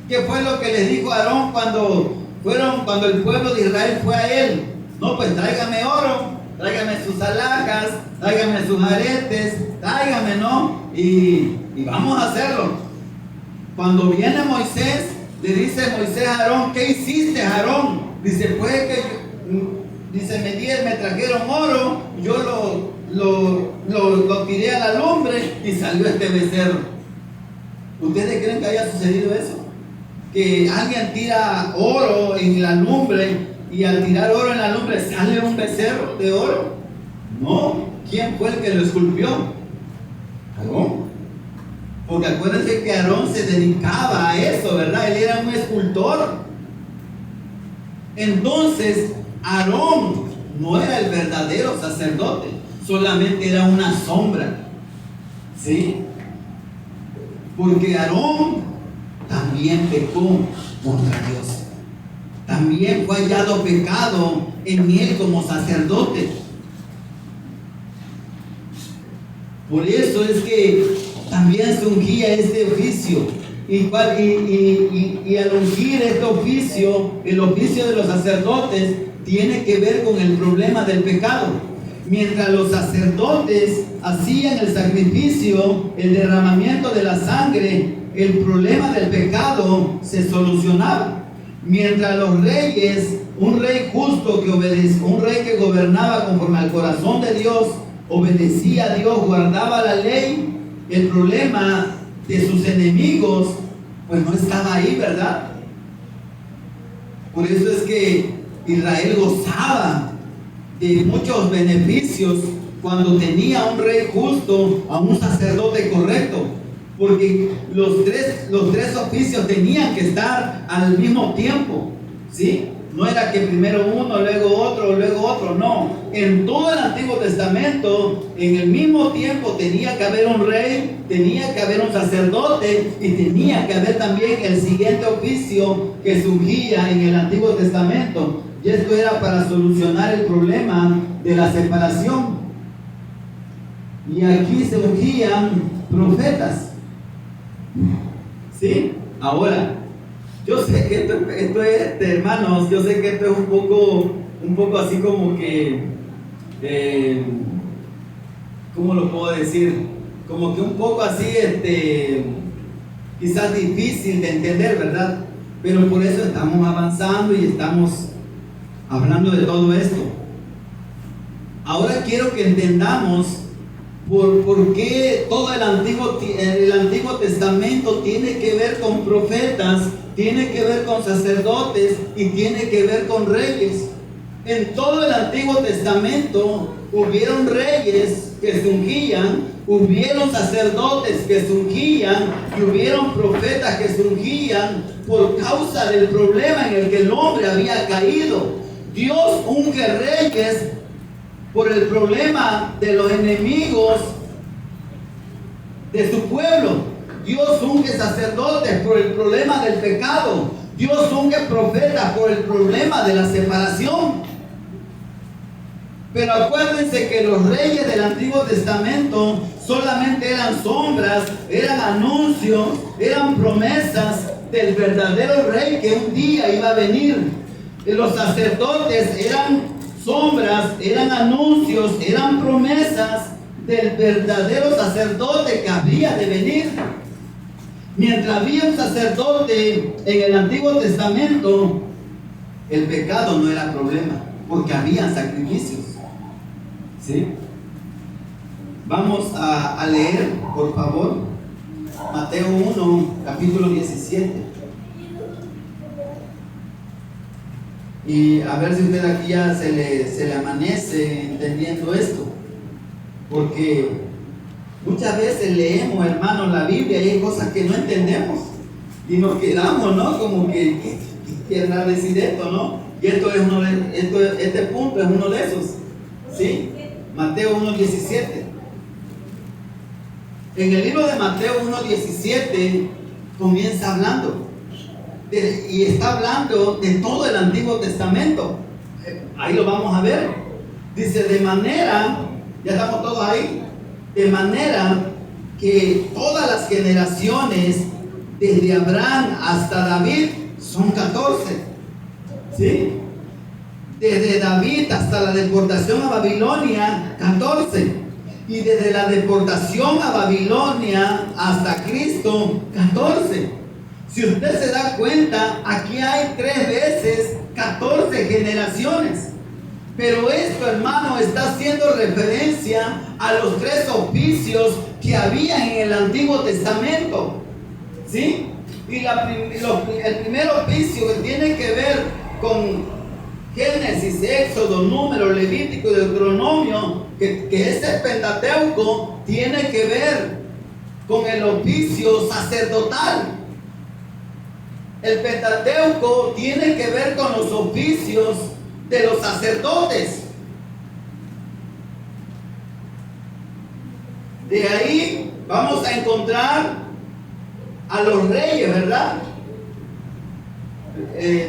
¿Qué fue lo que les dijo Aarón cuando el pueblo de Israel fue a él? No, pues tráigame oro, tráigame sus alhajas, tráigame sus aretes, tráigame, ¿no? Y vamos a hacerlo. Cuando viene Moisés, le dice Moisés a Aarón: ¿qué hiciste, Aarón? Dice, pues me trajeron oro, yo lo tiré a la lumbre y salió este becerro. ¿Ustedes creen que haya sucedido eso? Que alguien tira oro en la lumbre y al tirar oro en la lumbre sale un becerro de oro. No. ¿Quién fue el que lo esculpió? Aarón. Porque acuérdense que Aarón se dedicaba a eso, ¿verdad? Él era un escultor. Entonces, Aarón no era el verdadero sacerdote, solamente era una sombra. ¿Sí? Porque Aarón también pecó contra Dios. También fue hallado pecado en él como sacerdote. Por eso es que también se ungía este oficio. Y al ungir este oficio, el oficio de los sacerdotes tiene que ver con el problema del pecado. Mientras los sacerdotes hacían el sacrificio, el derramamiento de la sangre, el problema del pecado se solucionaba. Mientras los reyes, un rey justo que obedecía, un rey que gobernaba conforme al corazón de Dios, obedecía a Dios, guardaba la ley, el problema de sus enemigos pues no estaba ahí, ¿verdad? Por eso es que Israel gozaba de muchos beneficios cuando tenía un rey justo, a un sacerdote correcto, porque los tres oficios tenían que estar al mismo tiempo, ¿sí? No era que primero uno, luego otro, no. En todo el Antiguo Testamento, en el mismo tiempo tenía que haber un rey, tenía que haber un sacerdote y tenía que haber también el siguiente oficio que surgía en el Antiguo Testamento. Y esto era para solucionar el problema de la separación. Y aquí se ungían profetas. ¿Sí? Ahora, yo sé que esto es, hermanos, yo sé que esto es un poco así como que, ¿cómo lo puedo decir? Como que un poco así, quizás difícil de entender, ¿verdad? Pero por eso estamos avanzando y estamos hablando de todo esto. Ahora quiero que entendamos por qué todo el Antiguo Testamento tiene que ver con profetas, tiene que ver con sacerdotes y tiene que ver con reyes. En todo el Antiguo Testamento hubieron reyes que se ungían, hubieron sacerdotes que se ungían y hubieron profetas que se ungían por causa del problema en el que el hombre había caído. Dios unge reyes por el problema de los enemigos de su pueblo. Dios unge sacerdotes por el problema del pecado. Dios unge profetas por el problema de la separación. Pero acuérdense que los reyes del Antiguo Testamento solamente eran sombras, eran anuncios, eran promesas del verdadero rey que un día iba a venir. Los sacerdotes eran sombras, eran anuncios, eran promesas del verdadero sacerdote que había de venir. Mientras había un sacerdote en el Antiguo Testamento, el pecado no era problema, porque había sacrificios. ¿Sí? Vamos a leer, por favor, Mateo 1, capítulo 17. Y a ver si usted aquí ya se le amanece entendiendo esto. Porque muchas veces leemos, hermanos, la Biblia y hay cosas que no entendemos. Y nos quedamos, ¿no? Como que, ¿qué querrá decir esto, no? Y este punto es uno de esos. ¿Sí? Mateo 1:17. En el libro de Mateo 1:17 comienza hablando. Y está hablando de todo el Antiguo Testamento. Ahí lo vamos a ver. Dice, de manera, ya estamos todos ahí, de manera que todas las generaciones, desde Abraham hasta David, son 14. ¿Sí? Desde David hasta la deportación a Babilonia, 14. Y desde la deportación a Babilonia hasta Cristo, 14. Si usted se da cuenta, aquí hay 3 veces 14 generaciones. Pero esto, hermano, está haciendo referencia a los 3 oficios que había en el Antiguo Testamento. ¿sí? Y el primer oficio que tiene que ver con Génesis, Éxodo, Número, Levítico y Deuteronomio, que es el Pentateuco, tiene que ver con el oficio sacerdotal. El Pentateuco tiene que ver con los oficios de los sacerdotes. De ahí vamos a encontrar a los reyes, ¿verdad?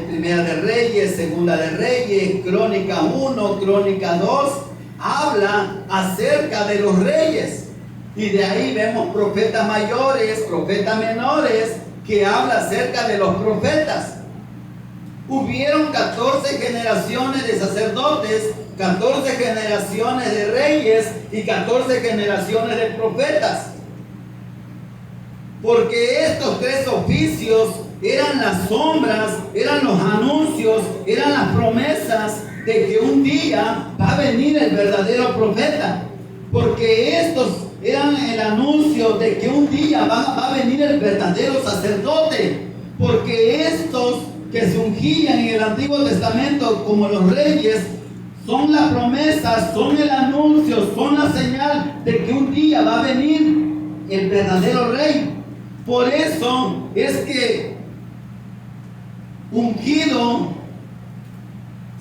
Primera de Reyes, Segunda de Reyes, Crónica 1, Crónica 2, habla acerca de los reyes. Y de ahí vemos profetas mayores, profetas menores, que habla acerca de los profetas. Hubieron 14 generaciones de sacerdotes, 14 generaciones de reyes y 14 generaciones de profetas. Porque estos tres oficios eran las sombras, eran los anuncios, eran las promesas de que un día va a venir el verdadero profeta. Porque estos eran el anuncio de que un día va a venir el verdadero sacerdote. Porque estos que se ungían en el Antiguo Testamento como los reyes son las promesas, son el anuncio, son la señal de que un día va a venir el verdadero rey. Por eso es que ungido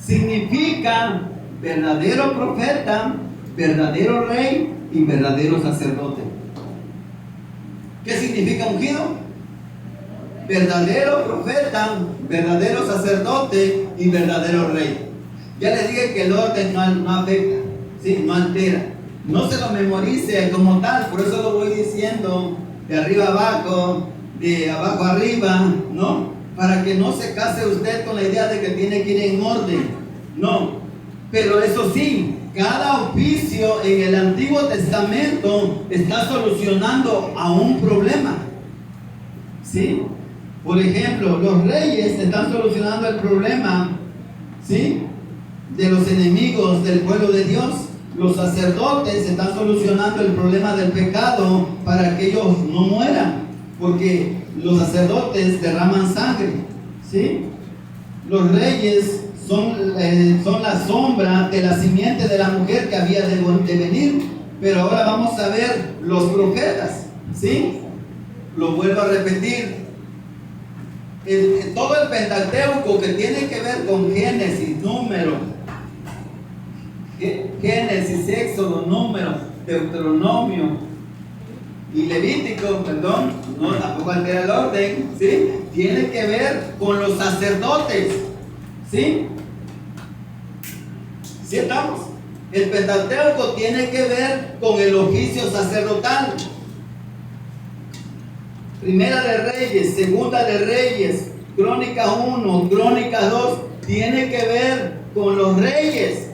significa verdadero profeta, verdadero rey y verdadero sacerdote. ¿Qué significa ungido? Verdadero profeta, verdadero sacerdote y verdadero rey. Ya les dije que el orden no afecta, ¿sí? No altera. No se lo memorice como tal, por eso lo voy diciendo de arriba abajo, de abajo arriba, ¿no? Para que no se case usted con la idea de que tiene que ir en orden, no. Pero eso sí, cada oficio en el Antiguo Testamento está solucionando a un problema, ¿sí? Por ejemplo, los reyes están solucionando el problema, ¿sí?, de los enemigos del pueblo de Dios. Los sacerdotes están solucionando el problema del pecado para que ellos no mueran, porque los sacerdotes derraman sangre, ¿sí? Los reyes son la sombra de la simiente de la mujer que había de venir. Pero ahora vamos a ver los profetas, ¿sí? Lo vuelvo a repetir. Todo el Pentateuco que tiene que ver con Génesis, Génesis, Éxodo, Número, Deuteronomio y Levítico, perdón, no, tampoco altera el orden, ¿sí? Tiene que ver con los sacerdotes, ¿sí? ¿Sí estamos? El Pentateuco tiene que ver con el oficio sacerdotal. Primera de Reyes, Segunda de Reyes, Crónica 1, Crónica 2, tiene que ver con los reyes.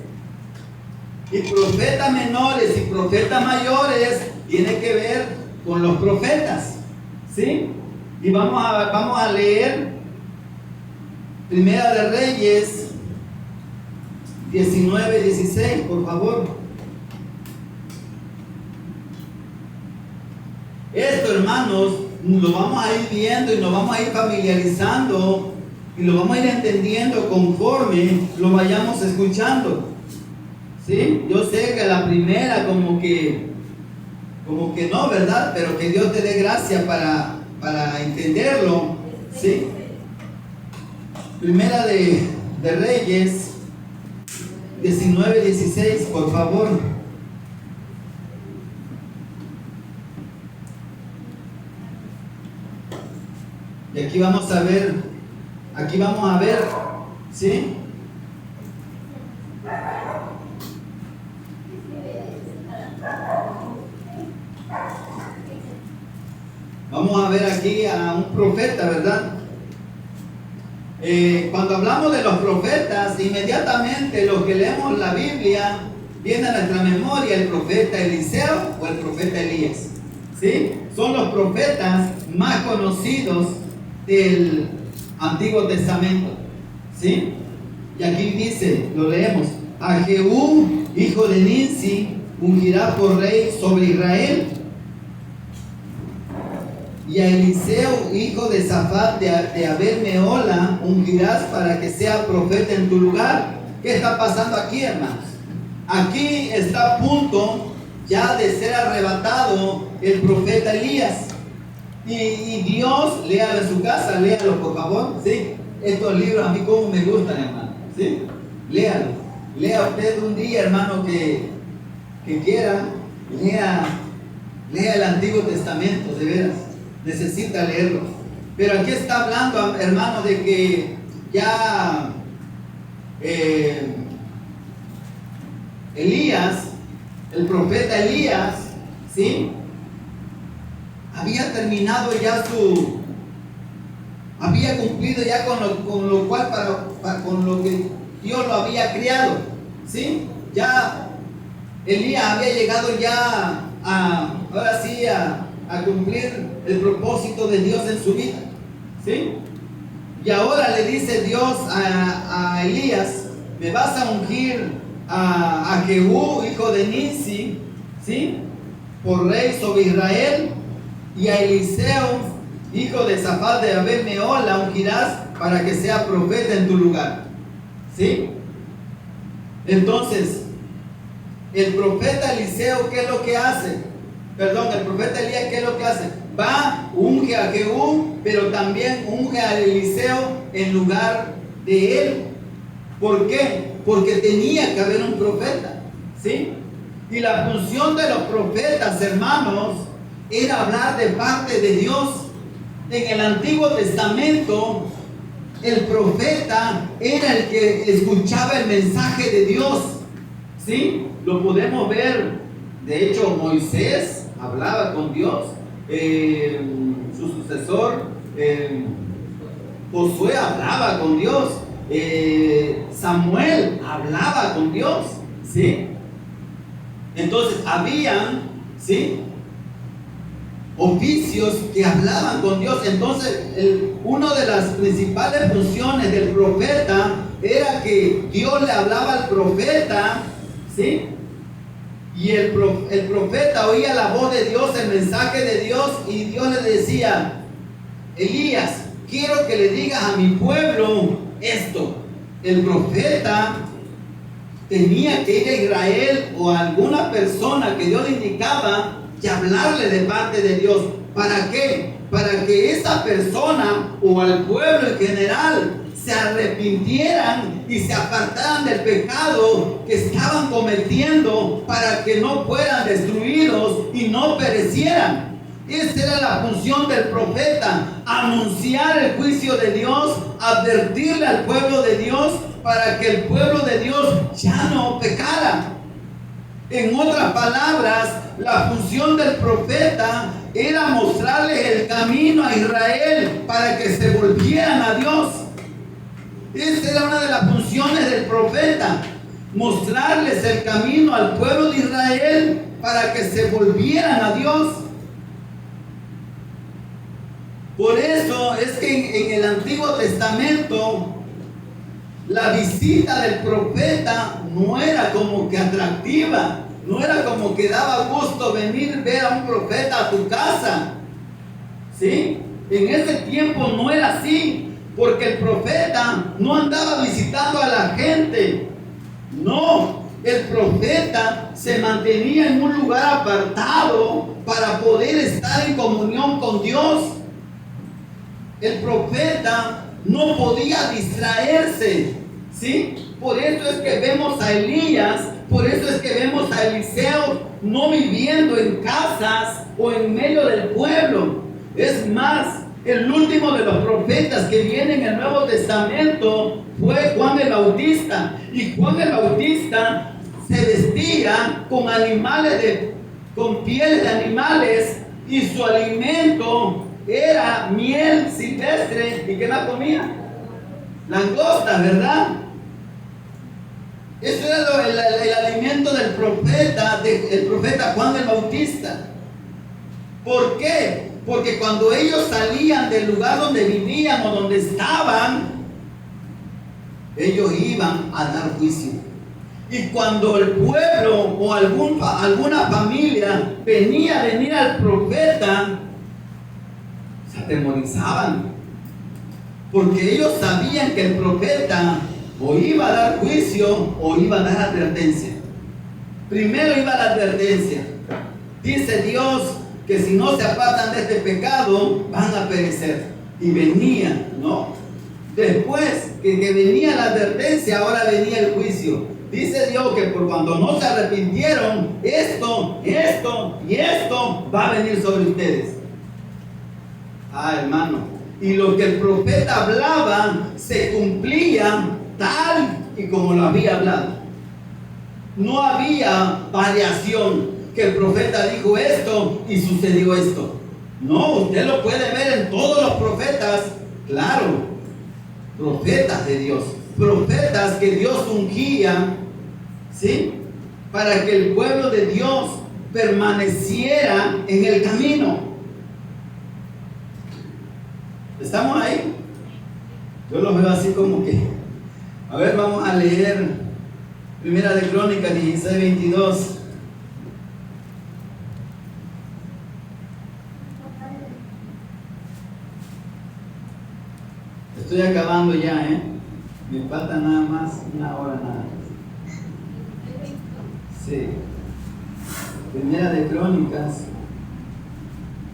Y profetas menores y profetas mayores tiene que ver con los profetas, ¿sí? Y vamos a leer Primera de Reyes 19:16, por favor. Esto, hermanos, lo vamos a ir viendo y nos vamos a ir familiarizando y lo vamos a ir entendiendo conforme lo vayamos escuchando, ¿sí? Yo sé que la primera como que no, ¿verdad? Pero que Dios te dé gracia para entenderlo, ¿sí? Primera de Reyes 19:16, por favor. Y aquí vamos a ver, ¿sí? Vamos a ver aquí a un profeta, ¿verdad? Cuando hablamos de los profetas, inmediatamente los que leemos la Biblia, viene a nuestra memoria el profeta Eliseo o el profeta Elías, ¿sí? Son los profetas más conocidos del Antiguo Testamento, ¿sí? Y aquí dice, lo leemos: a Jehú, hijo de Ninsi, ungirá por rey sobre Israel. y a Eliseo, hijo de Safat de Abel Mehola, ungirás para que sea profeta en tu lugar. ¿Qué está pasando aquí, hermanos? Aquí está a punto ya de ser arrebatado el profeta Elías. Y Dios, léalo en su casa, léalo por favor, ¿sí? Estos libros a mí como me gustan, hermano, ¿sí? Léalo. Lea usted un día, hermano, que quiera, lea el Antiguo Testamento, de veras. Necesita leerlo. Pero aquí está hablando, hermano, de que ya Elías, el profeta Elías, ¿sí? Había terminado ya había cumplido ya con lo cual, con lo que Dios lo había criado, ¿sí? Ya Elías había llegado ya ahora sí a cumplir el propósito de Dios en su vida, ¿sí? Y ahora le dice Dios a Elías: me vas a ungir a Jehú, hijo de Nisi, ¿sí? Por rey sobre Israel, y a Eliseo, hijo de Safat de Abel Mehola, ungirás para que sea profeta en tu lugar, ¿sí? Entonces, el profeta Eliseo, ¿qué es lo que hace? Perdón, el profeta Elías, ¿qué es lo que hace? Va, unge a Jehú, pero también unge a Eliseo en lugar de él. ¿Por qué? Porque tenía que haber un profeta, ¿sí? Y la función de los profetas, hermanos, era hablar de parte de Dios. En el Antiguo Testamento, el profeta era el que escuchaba el mensaje de Dios, ¿sí? Lo podemos ver. De hecho, Moisés hablaba con Dios, su sucesor Josué hablaba con Dios, Samuel hablaba con Dios, ¿sí? Entonces habían, ¿sí?, oficios que hablaban con Dios. Entonces una de las principales funciones del profeta era que Dios le hablaba al profeta, ¿sí? Y el profeta oía la voz de Dios, el mensaje de Dios, y Dios le decía: Elías, quiero que le digas a mi pueblo esto. El profeta tenía que ir a Israel o a alguna persona que Dios le indicaba y hablarle de parte de Dios. ¿Para qué? Para que esa persona o al pueblo en general se arrepintieran y se apartaran del pecado que estaban cometiendo, para que no fueran destruidos y no perecieran. Esa era la función del profeta: anunciar el juicio de Dios, advertirle al pueblo de Dios para que el pueblo de Dios ya no pecara. En otras palabras, la función del profeta era mostrarles el camino a Israel para que se volvieran a Dios. Esa era una de las funciones del profeta: mostrarles el camino al pueblo de Israel para que se volvieran a Dios. Por eso es que en el Antiguo Testamento la visita del profeta no era como que atractiva, no era como que daba gusto venir ver a un profeta a tu casa, ¿sí? En ese tiempo no era así, porque el profeta no andaba visitando a la gente. No, el profeta se mantenía en un lugar apartado para poder estar en comunión con Dios. El profeta no podía distraerse, ¿sí? Por eso es que vemos a Elías, por eso es que vemos a Eliseo no viviendo en casas o en medio del pueblo. Es más, el último de los profetas que viene en el Nuevo Testamento fue Juan el Bautista. Y Juan el Bautista se vestía con con pieles de animales, y su alimento era miel silvestre. ¿Y qué más comía? Langosta, ¿verdad? Eso era el alimento del profeta, el profeta Juan el Bautista. ¿Por qué? Porque cuando ellos salían del lugar donde vivían o donde estaban, ellos iban a dar juicio. Y cuando el pueblo o alguna familia venía al profeta, se atemorizaban, porque ellos sabían que el profeta o iba a dar juicio o iba a dar advertencia. Primero iba la advertencia. Dice Dios que si no se apartan de este pecado, van a perecer. Y venía, ¿no? Después que venía la advertencia, ahora venía el juicio. Dice Dios que por cuando no se arrepintieron, esto y esto va a venir sobre ustedes. Hermano, y lo que el profeta hablaba se cumplía tal y como lo había hablado. No había variación, que el profeta dijo esto y sucedió esto. No, usted lo puede ver en todos los profetas, claro, profetas de Dios, profetas que Dios ungía, ¿sí? Para que el pueblo de Dios permaneciera en el camino. ¿Estamos ahí? Yo lo veo así como que, a ver, vamos a leer Primera de Crónicas 16:22. Estoy acabando ya, me falta nada más una hora nada más. Sí. Primera de Crónicas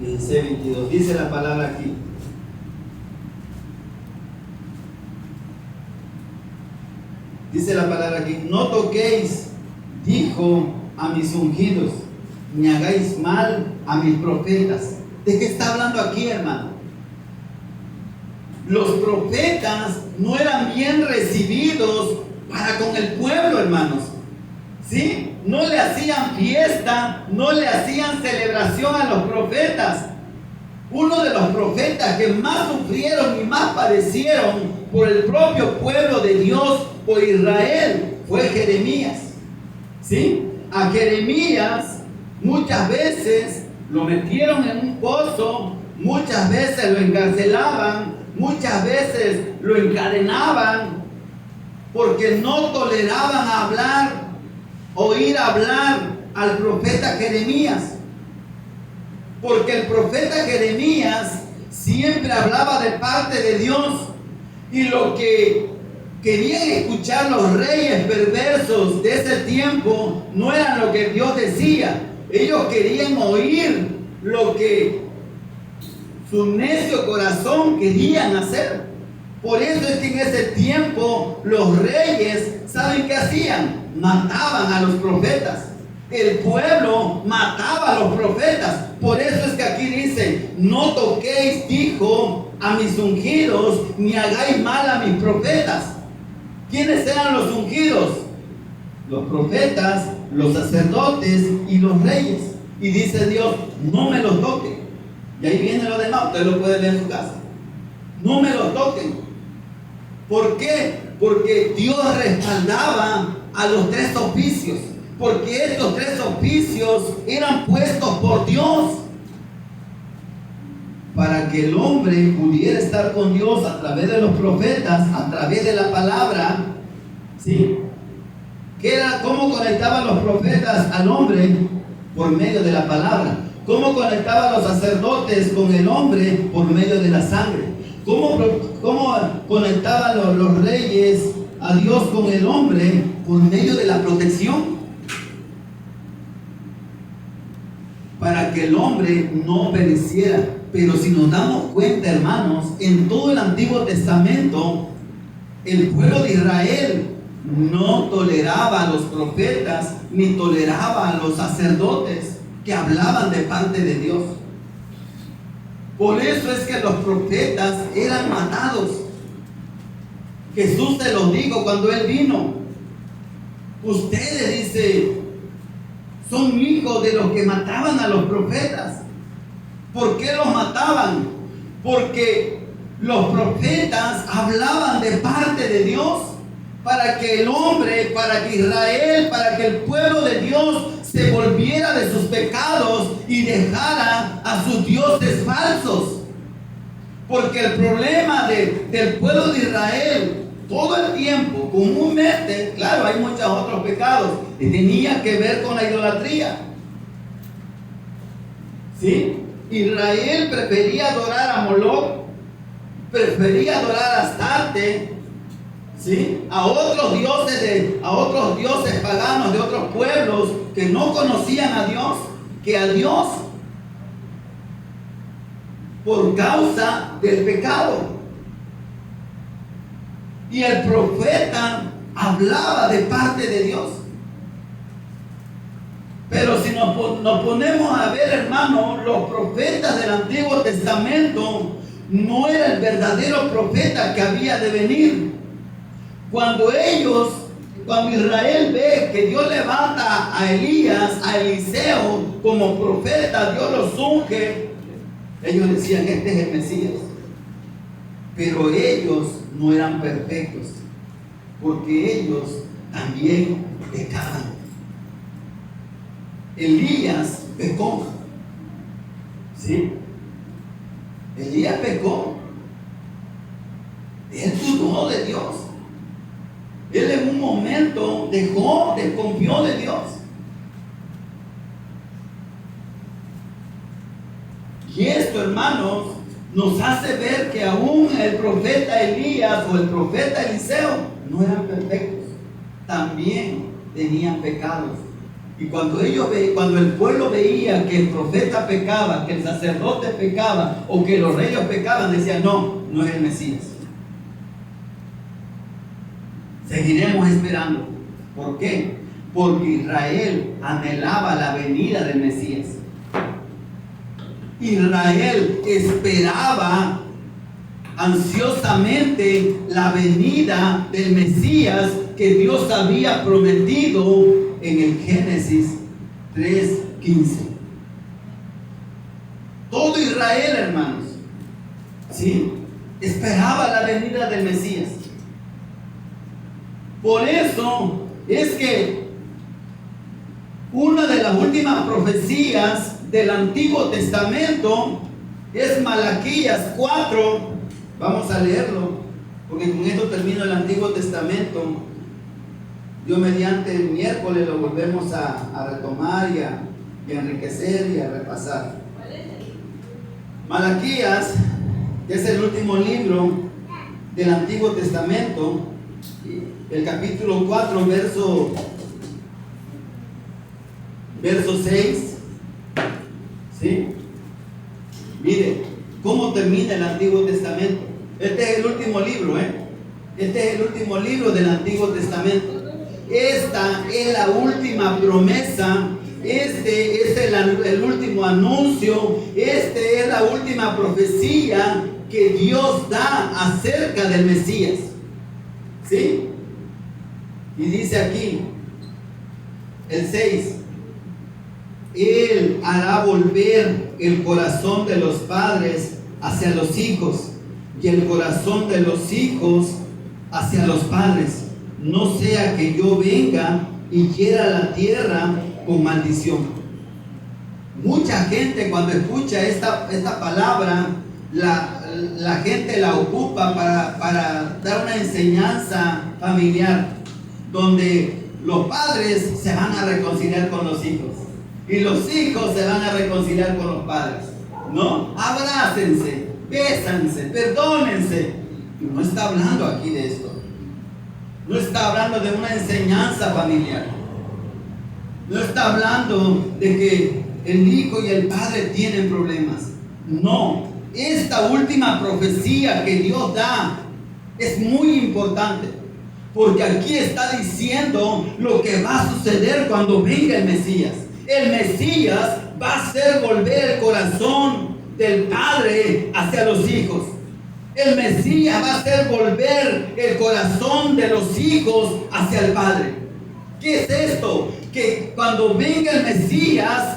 16:22. Dice la palabra aquí. Dice la palabra aquí: no toquéis, dijo, a mis ungidos, ni hagáis mal a mis profetas. ¿De qué está hablando aquí, hermano? Los profetas no eran bien recibidos para con el pueblo, hermanos. ¿Sí? No le hacían fiesta, no le hacían celebración a los profetas. Uno de los profetas que más sufrieron y más padecieron por el propio pueblo de Dios, por Israel, fue Jeremías. ¿Sí? A Jeremías muchas veces lo metieron en un pozo, muchas veces lo encarcelaban, muchas veces lo encadenaban, porque no toleraban oír hablar al profeta Jeremías. Porque el profeta Jeremías siempre hablaba de parte de Dios, y lo que querían escuchar los reyes perversos de ese tiempo no era lo que Dios decía. Ellos querían oír lo que su necio corazón querían hacer. Por eso es que en ese tiempo los reyes, ¿saben qué hacían? Mataban a los profetas. El pueblo mataba a los profetas. Por eso es que aquí dice: no toquéis, dijo, a mis ungidos, ni hagáis mal a mis profetas. ¿Quiénes eran los ungidos? Los profetas, los sacerdotes y los reyes. Y dice Dios: no me los toquen. Y ahí viene lo demás, usted lo puede ver en su casa. No me los toquen. ¿Por qué? Porque Dios respaldaba a los tres oficios. Porque estos tres oficios eran puestos por Dios para que el hombre pudiera estar con Dios a través de los profetas, a través de la palabra. ¿Sí? ¿Cómo conectaban los profetas al hombre? Por medio de la palabra. ¿Cómo conectaban los sacerdotes con el hombre? Por medio de la sangre. ¿Cómo conectaban los reyes a Dios con el hombre? Por medio de la protección. Para que el hombre no pereciera. Pero si nos damos cuenta, hermanos, en todo el Antiguo Testamento, el pueblo de Israel no toleraba a los profetas, ni toleraba a los sacerdotes que hablaban de parte de Dios. Por eso es que los profetas eran matados. Jesús se los dijo cuando Él vino: ustedes, dice, son hijos de los que mataban a los profetas. ¿Por qué los mataban? Porque los profetas hablaban de parte de Dios, para que el hombre, para que Israel, para que el pueblo de Dios se volviera de sus pecados y dejara a sus dioses falsos. Porque el problema del pueblo de Israel todo el tiempo, comúnmente, claro, hay muchos otros pecados, y tenía que ver con la idolatría. ¿Sí? Israel prefería adorar a Moloch, prefería adorar a Astarte, ¿sí?, a otros dioses paganos de otros pueblos que no conocían a Dios, que a Dios, por causa del pecado. Y el profeta hablaba de parte de Dios. Pero si nos ponemos a ver, hermano, los profetas del Antiguo Testamento no era el verdadero profeta que había de venir. Cuando Israel ve que Dios levanta a Elías, a Eliseo como profeta, Dios los unge, ellos decían: este es el Mesías. Pero ellos no eran perfectos, porque ellos también pecaban. Elías pecó, ¿sí? Elías pecó. Él dudó de Dios. Él en un momento desconfió de Dios. Y esto, hermanos, nos hace ver que aún el profeta Elías o el profeta Eliseo no eran perfectos. También tenían pecados. Y cuando el pueblo veía que el profeta pecaba, que el sacerdote pecaba o que los reyes pecaban, decían: no es el Mesías. Seguiremos esperando. ¿Por qué? Porque Israel anhelaba la venida del Mesías. Israel esperaba ansiosamente la venida del Mesías que Dios había prometido en el Génesis 3:15. Todo Israel, hermanos, ¿sí?, esperaba la venida del Mesías. Por eso es que una de las últimas profecías del Antiguo Testamento es Malaquías 4. Vamos a leerlo, porque con esto termino el Antiguo Testamento. Dios mediante, el miércoles lo volvemos a retomar y a enriquecer y a repasar. Malaquías, que es el último libro del Antiguo Testamento, el capítulo 4, verso 6. ¿Sí? Mire cómo termina el Antiguo Testamento. Este es el último libro, Este es el último libro del Antiguo Testamento. Esta es la última promesa. Este es el último anuncio. Este es la última profecía que Dios da acerca del Mesías. ¿Sí? Y dice aquí, el 6: Él hará volver el corazón de los padres hacia los hijos, y el corazón de los hijos hacia los padres, no sea que yo venga y hiera la tierra con maldición. Mucha gente, cuando escucha esta palabra, la gente la ocupa para dar una enseñanza familiar, donde los padres se van a reconciliar con los hijos y los hijos se van a reconciliar con los padres, ¿no? Abrácense, bésanse, perdónense. No está hablando aquí de esto. No está hablando de una enseñanza familiar. No está hablando de que el hijo y el padre tienen problemas. No. Esta última profecía que Dios da es muy importante, porque aquí está diciendo lo que va a suceder cuando venga el Mesías. El Mesías va a hacer volver el corazón del padre hacia los hijos. El Mesías va a hacer volver el corazón de los hijos hacia el padre. ¿Qué es esto? Que cuando venga el Mesías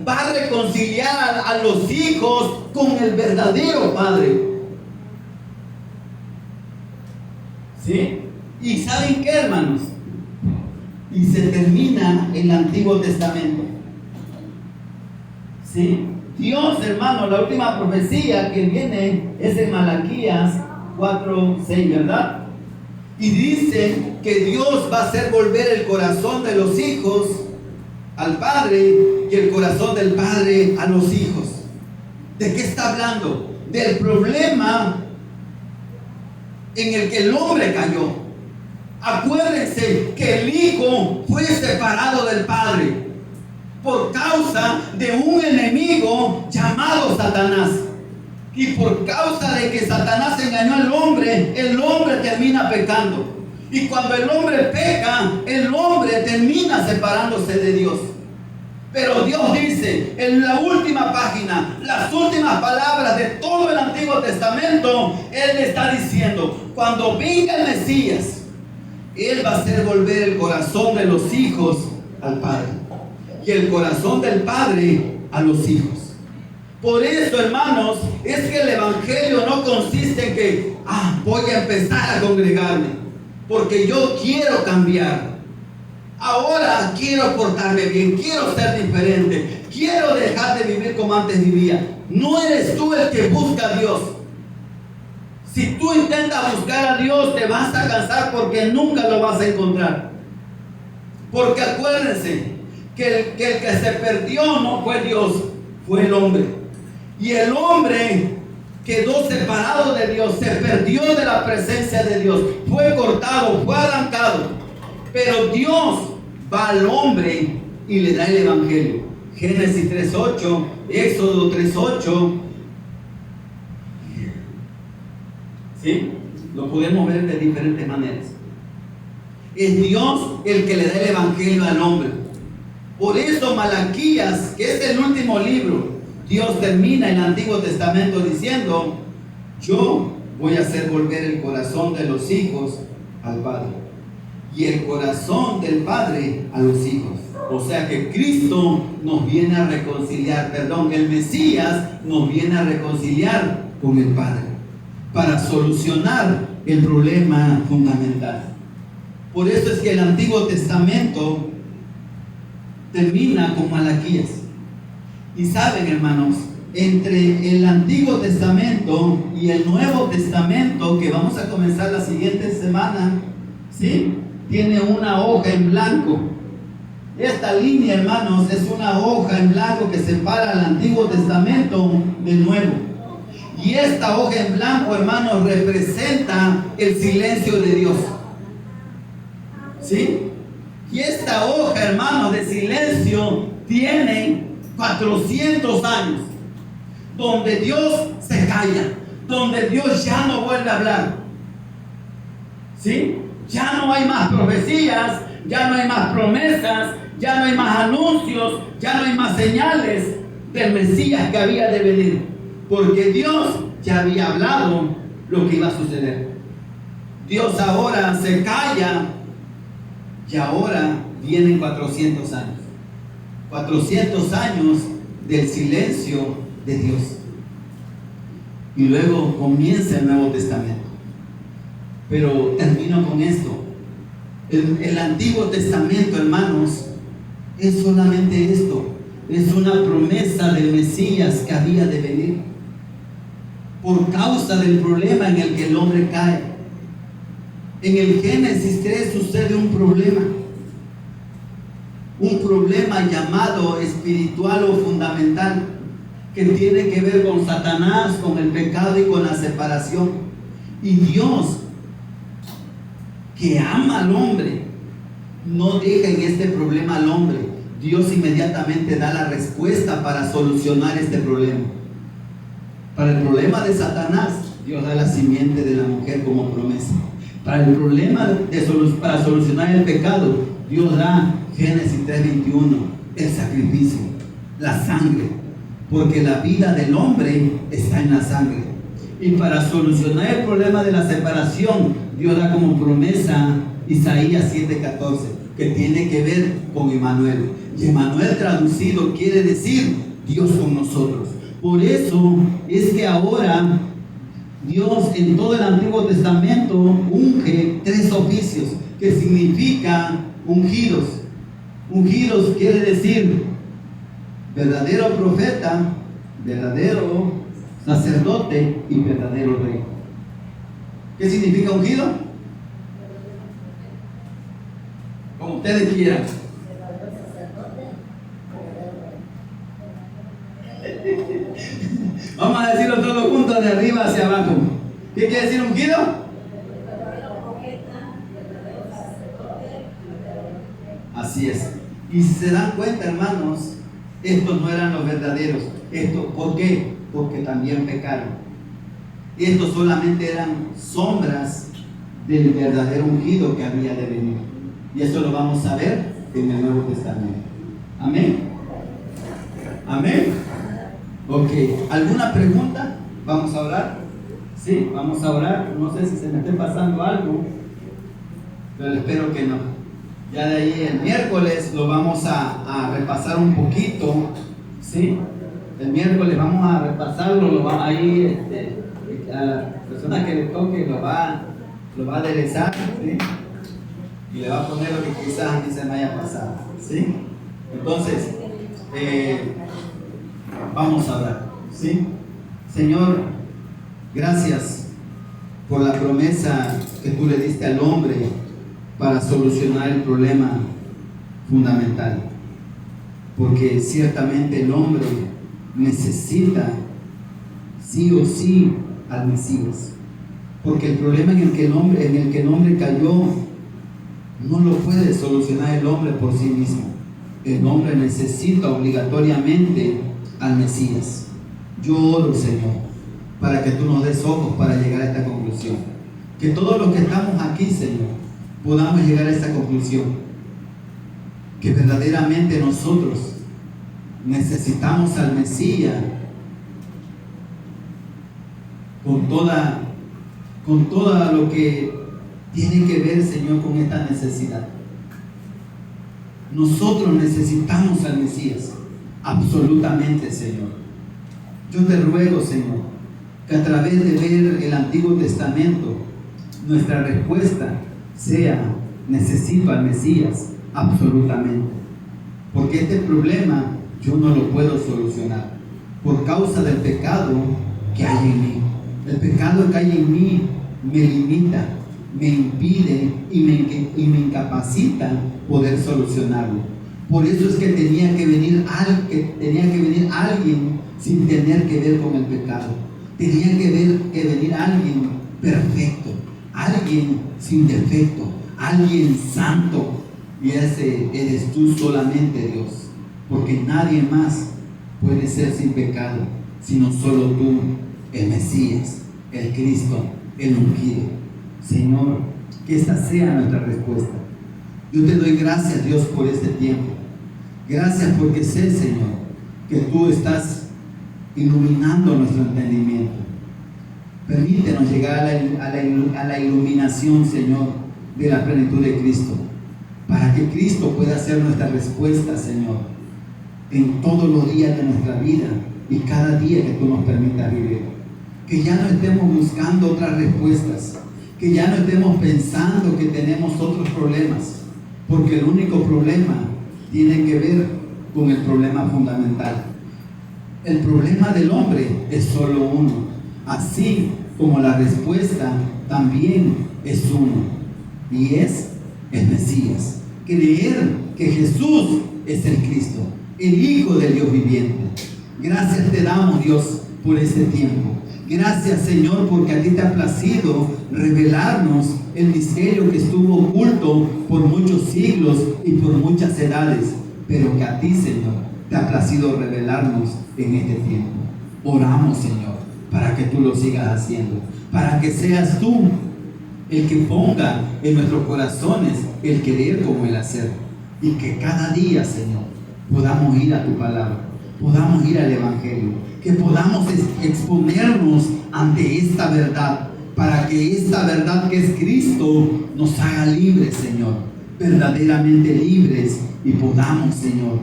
va a reconciliar a los hijos con el verdadero padre. ¿Sí? ¿Y saben qué, hermanos? Y se termina el Antiguo Testamento. ¿Sí? Dios, hermano, la última profecía que viene es en Malaquías 4:6, ¿verdad? Y dice que Dios va a hacer volver el corazón de los hijos al Padre y el corazón del Padre a los hijos. ¿De qué está hablando? Del problema en el que el hombre cayó. Acuérdense que el Hijo fue separado del Padre por causa de un enemigo llamado Satanás. Y por causa de que Satanás engañó al hombre, el hombre termina pecando. Y cuando el hombre peca, el hombre termina separándose de Dios. Pero Dios dice en la última página, las últimas palabras de todo el Antiguo Testamento, Él está diciendo: cuando venga el Mesías, Él va a hacer volver el corazón de los hijos al Padre y el corazón del Padre a los hijos. Por eso, hermanos, es que el Evangelio no consiste en que voy a empezar a congregarme porque yo quiero cambiar. Ahora quiero portarme bien, quiero ser diferente, quiero dejar de vivir como antes vivía. No eres tú el que busca a Dios. Si tú intentas buscar a Dios, te vas a cansar porque nunca lo vas a encontrar. Porque acuérdense que el que se perdió no fue Dios, fue el hombre. Y el hombre quedó separado de Dios, se perdió de la presencia de Dios, fue cortado, fue arrancado. Pero Dios va al hombre y le da el Evangelio. Génesis 3:8, Éxodo 3:8. ¿Sí? Lo podemos ver de diferentes maneras. Es Dios el que le da el Evangelio al hombre. Por eso Malaquías, que es el último libro, Dios termina el Antiguo Testamento diciendo: yo voy a hacer volver el corazón de los hijos al Padre y el corazón del Padre a los hijos. O sea que Cristo nos viene a reconciliar, el Mesías nos viene a reconciliar con el Padre para solucionar el problema fundamental. Por eso es que el Antiguo Testamento termina con Malaquías. Y saben, hermanos, entre el Antiguo Testamento y el Nuevo Testamento, que vamos a comenzar la siguiente semana, ¿sí?, tiene una hoja en blanco. Esta línea, hermanos, es una hoja en blanco que separa el Antiguo Testamento del Nuevo. Y esta hoja en blanco, hermanos, representa el silencio de Dios. ¿Sí? Y esta hoja, hermanos, de silencio tiene 400 años, donde Dios se calla, donde Dios ya no vuelve a hablar. ¿Sí? Ya no hay más profecías, ya no hay más promesas, ya no hay más anuncios, ya no hay más señales del Mesías que había de venir, porque Dios ya había hablado lo que iba a suceder. Dios ahora se calla y ahora vienen 400 años. 400 años del silencio de Dios. Y luego comienza el Nuevo Testamento. Pero termino con esto. El Antiguo Testamento, hermanos, es solamente esto. Es una promesa del Mesías que había de venir. Por causa del problema en el que el hombre cae. En el Génesis 3 sucede un problema. Un problema llamado espiritual o fundamental, que tiene que ver con Satanás, con el pecado y con la separación. Y Dios, que ama al hombre, no deja en este problema al hombre. Dios inmediatamente da la respuesta para solucionar este problema. Para el problema de Satanás, Dios da la simiente de la mujer como promesa. Para el problema para solucionar el pecado, Dios da Génesis 3:21, el sacrificio, la sangre, porque la vida del hombre está en la sangre. Y para solucionar el problema de la separación, Dios da como promesa Isaías 7:14, que tiene que ver con Emmanuel. Y Emmanuel traducido quiere decir Dios con nosotros. Por eso es que ahora Dios en todo el Antiguo Testamento unge 3 oficios, que significa ungidos. Ungidos quiere decir verdadero profeta, verdadero sacerdote y verdadero rey. ¿Qué significa ungido? Como ustedes quieran. arriba hacia abajo. ¿Qué quiere decir ungido? Así es. Y si se dan cuenta, hermanos, estos no eran los verdaderos. ¿Por qué? Porque también pecaron. Y estos solamente eran sombras del verdadero ungido que había de venir. Y eso lo vamos a ver en el Nuevo Testamento. Amén. Amén. Ok. ¿Alguna pregunta? ¿Vamos a orar? Sí, vamos a orar. No sé si se me esté pasando algo, pero espero que no. Ya de ahí el miércoles lo vamos a repasar un poquito. ¿Sí? El miércoles vamos a repasarlo. Ahí a la persona que le toque lo va a aderezar, ¿sí? Y le va a poner lo que quizás a mí se me haya pasado, ¿sí? Entonces, vamos a orar, ¿sí? Señor, gracias por la promesa que tú le diste al hombre para solucionar el problema fundamental, porque ciertamente el hombre necesita sí o sí al Mesías, porque el problema en el que el hombre cayó no lo puede solucionar el hombre por sí mismo. El hombre necesita obligatoriamente al Mesías. Yo oro, Señor, para que tú nos des ojos para llegar a esta conclusión, que todos los que estamos aquí, Señor, podamos llegar a esta conclusión, que verdaderamente nosotros necesitamos al Mesías con toda lo que tiene que ver, Señor, con esta necesidad. Nosotros necesitamos al Mesías, absolutamente, Señor. Yo te ruego, Señor, que a través de ver el Antiguo Testamento, nuestra respuesta sea: necesito al Mesías, absolutamente. Porque este problema yo no lo puedo solucionar por causa del pecado que hay en mí. El pecado que hay en mí me limita, me impide y me incapacita poder solucionarlo. Por eso es que tenía que venir alguien sin tener que ver con el pecado. Tenía que venir alguien perfecto, alguien sin defecto, alguien santo. Y ese eres tú solamente, Dios, porque nadie más puede ser sin pecado, sino solo tú, el Mesías, el Cristo, el ungido. Señor, que esta sea nuestra respuesta. Yo te doy gracias, Dios, por este tiempo. Gracias porque sé, Señor, que tú estás iluminando nuestro entendimiento. Permítenos llegar a la iluminación, Señor, de la plenitud de Cristo, para que Cristo pueda ser nuestra respuesta, Señor, en todos los días de nuestra vida y cada día que tú nos permitas vivir. Que ya no estemos buscando otras respuestas, que ya no estemos pensando que tenemos otros problemas, porque el único problema tiene que ver con el problema fundamental. El problema del hombre es solo uno, así como la respuesta también es uno, y es el Mesías. Creer que Jesús es el Cristo, el Hijo del Dios viviente. Gracias te damos, Dios, por este tiempo. Gracias, Señor, porque a ti te ha placido revelarnos el misterio que estuvo oculto por muchos siglos y por muchas edades, pero que a ti, Señor, te ha placido revelarnos en este tiempo. Oramos, Señor, para que tú lo sigas haciendo, para que seas tú el que ponga en nuestros corazones el querer como el hacer, y que cada día, Señor, podamos ir a tu palabra, podamos ir al Evangelio, que podamos exponernos ante esta verdad, para que esta verdad que es Cristo nos haga libres, Señor, verdaderamente libres, y podamos, Señor,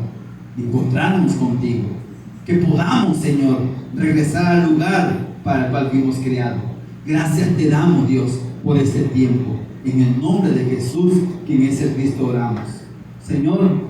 encontrarnos contigo, que podamos, Señor, regresar al lugar para el cual fuimos creados. Gracias te damos, Dios, por este tiempo. En el nombre de Jesús, quien es el Cristo, oramos. Señor,